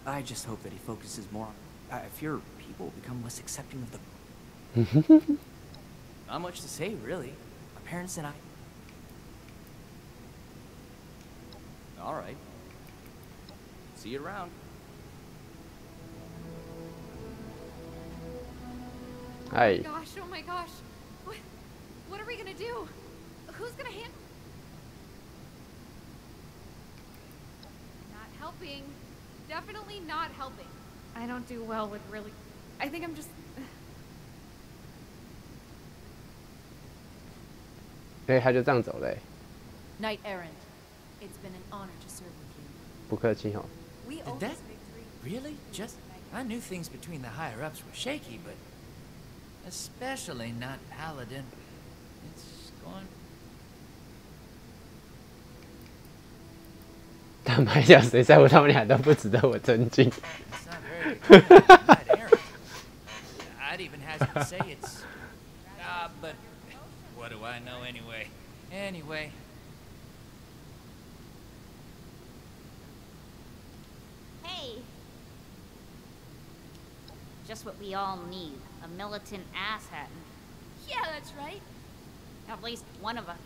I just hope that he focuses more on... I fear people will become less accepting of the... Not much to say, really. My parents and I... Alright. See you around. Hi. Oh my gosh. What are we gonna do? Who's gonna handle... Not helping. Definitely not helping. I don't do well with really... I think I'm just...他就这样走了Knight Errant, it's been an honor to serve with you. 不客气哦。 Did that really? Just I knew things between the higher ups were shaky, but especially not Paladin. It's going. 坦白讲，谁在乎他们俩都不值得我尊敬。It's not very good. Knight Errant. I'd even hazard to say it's. But what do I know anyway? Anyway. Hey. Just what we all need. A militant asshat. Yeah, that's right. At least one of us.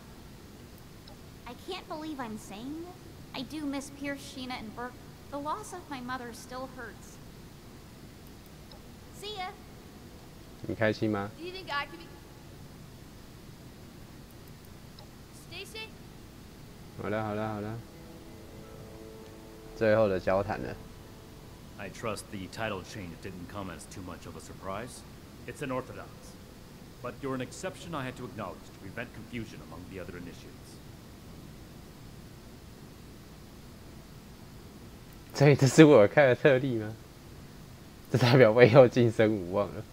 I can't believe I'm saying this. I do miss Pierce, Sheena, and Burke. The loss of my mother still hurts. See ya. 你开心吗 Do you think I could be... Stacy? 好了，最后的交谈了。I trust the title change didn't come as too much of a surprise. It's unorthodox. But you're an exception I had to acknowledge to prevent confusion among the other initiates. 所以这是我开的特例吗？这代表我以后晋升无望了。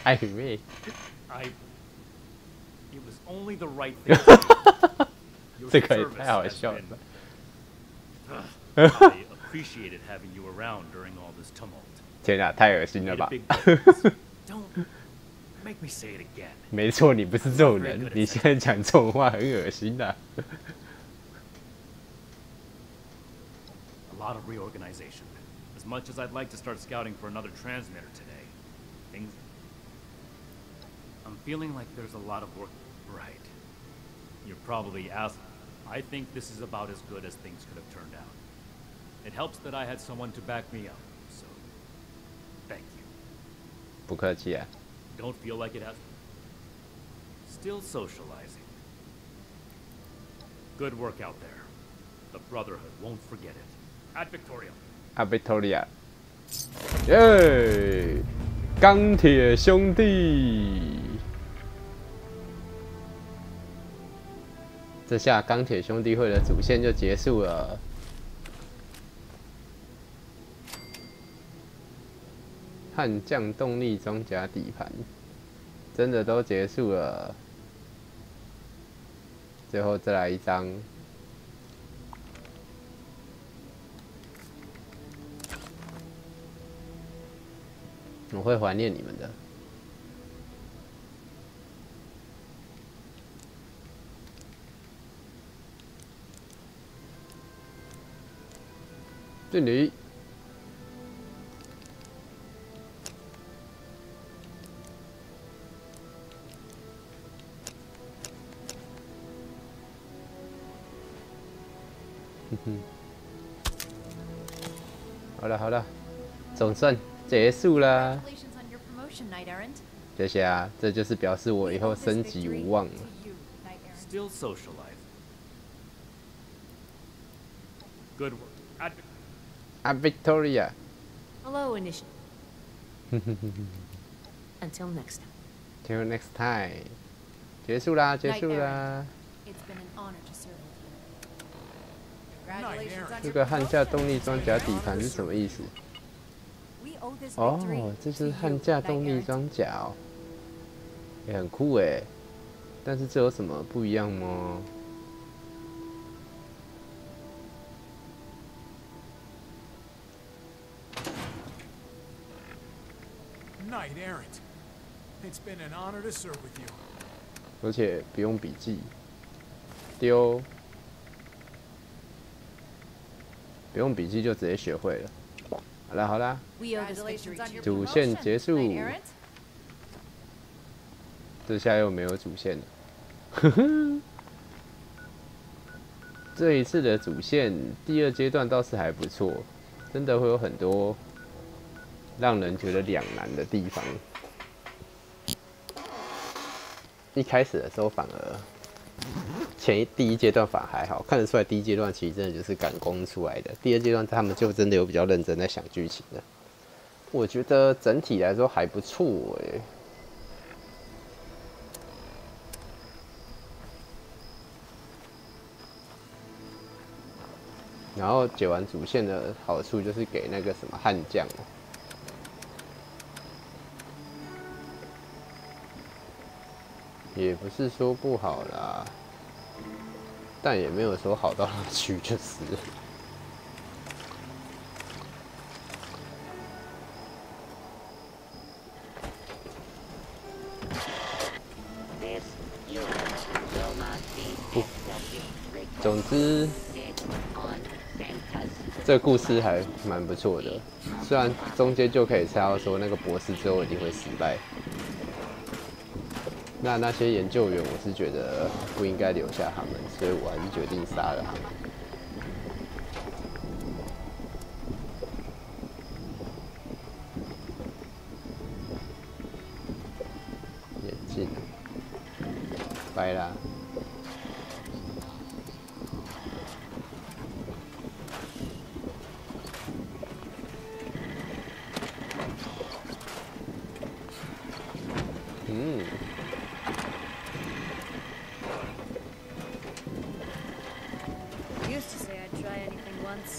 暧昧。It was only the right thing to do. 这个也太好笑了吧 I appreciated having you around during all this tumult. 天啊，太恶心了吧 Don't make me say it again. 没错，你不是这种人，你现在讲这种话很恶心的、啊。A lot of reorganization. As much as I'd like to start scouting for another transmitter today, I'm feeling like there's a lot of work. Right. You're probably asking. I think this is about as good as things could have turned out. It helps that I had someone to back me up, so thank you. 不客气啊。Don't feel like it has. Still socializing. Good work out there. The Brotherhood won't forget it. At Victoria. At Victoria. 耶！钢铁兄弟。这下钢铁兄弟会的主线就结束了。悍将动力装甲底盘真的都结束了，最后再来一张。我会怀念你们的。这里。好了好了，总算结束啦。谢谢啊，这就是表示我以后升级无望了。Still socializing. Good work. At Victoria. Hello, Initiative. Until next time. Till next time. 结束啦，结束啦。这个悍架动力装甲底盘是什么意思？哦，这是悍架动力装甲哦，也很酷哎。但是这有什么不一样吗？ Knight Errant, it's been an honor to serve with you. 而且不用笔记，丢，不用笔记就直接学会了。好啦好啦，主线结束，这下又没有主线了。呵呵，这一次的主线第二阶段倒是还不错，真的会有很多让人觉得两难的地方。一开始的时候反而第一阶段反而还好，看得出来第一阶段其实真的就是赶工出来的。第二阶段他们就真的有比较认真在想剧情的，我觉得整体来说还不错哎。然后解完主线的好处就是给那个什么悍将。 也不是说不好啦，但也没有说好到哪去，就是。总之，这个故事还蛮不错的，虽然中间就可以猜到说那个博士最后一定会失败。 那些研究员，我是觉得不应该留下他们，所以我还是决定杀了他们。眼镜，拜啦。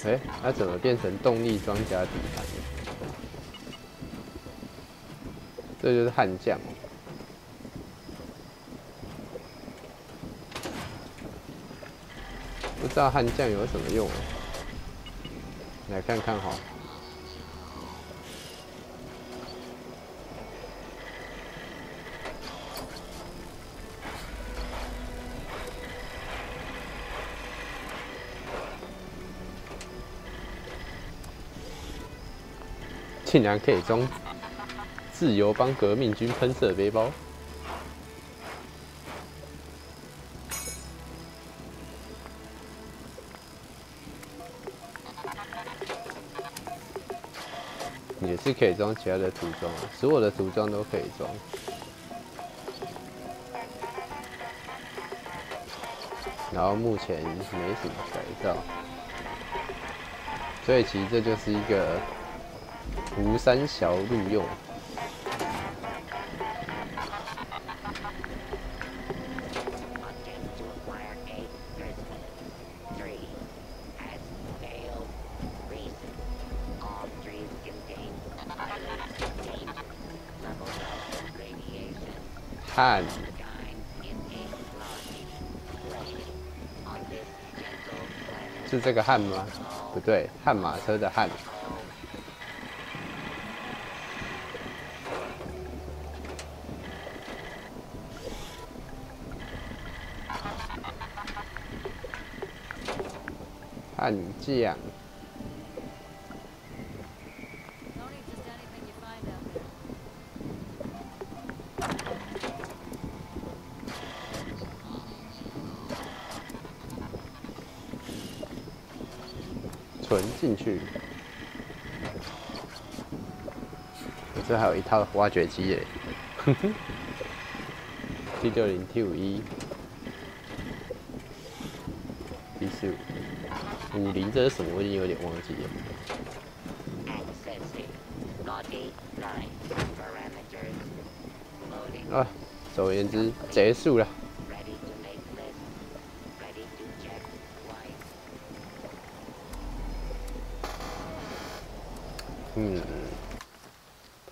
哎，它怎么变成动力装甲底盘了？这就是悍将。不知道悍将有什么用？来看看哈。竟然可以装自由邦革命军喷射背包，也是可以装其他的涂装，所有的涂装都可以装。然后目前没什么改造，所以其实这就是一个无三小路用。汉，是这个汉吗？不对，悍马车的悍。悍将。存进去。我这还有一套挖掘机耶，T60、T51、T45、50，这是什么？我已经有点忘记了。啊，总而言之，结束了。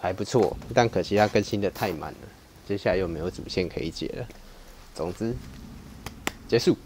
还不错，但可惜它更新的太慢了，接下来又没有主线可以解了。总之，结束。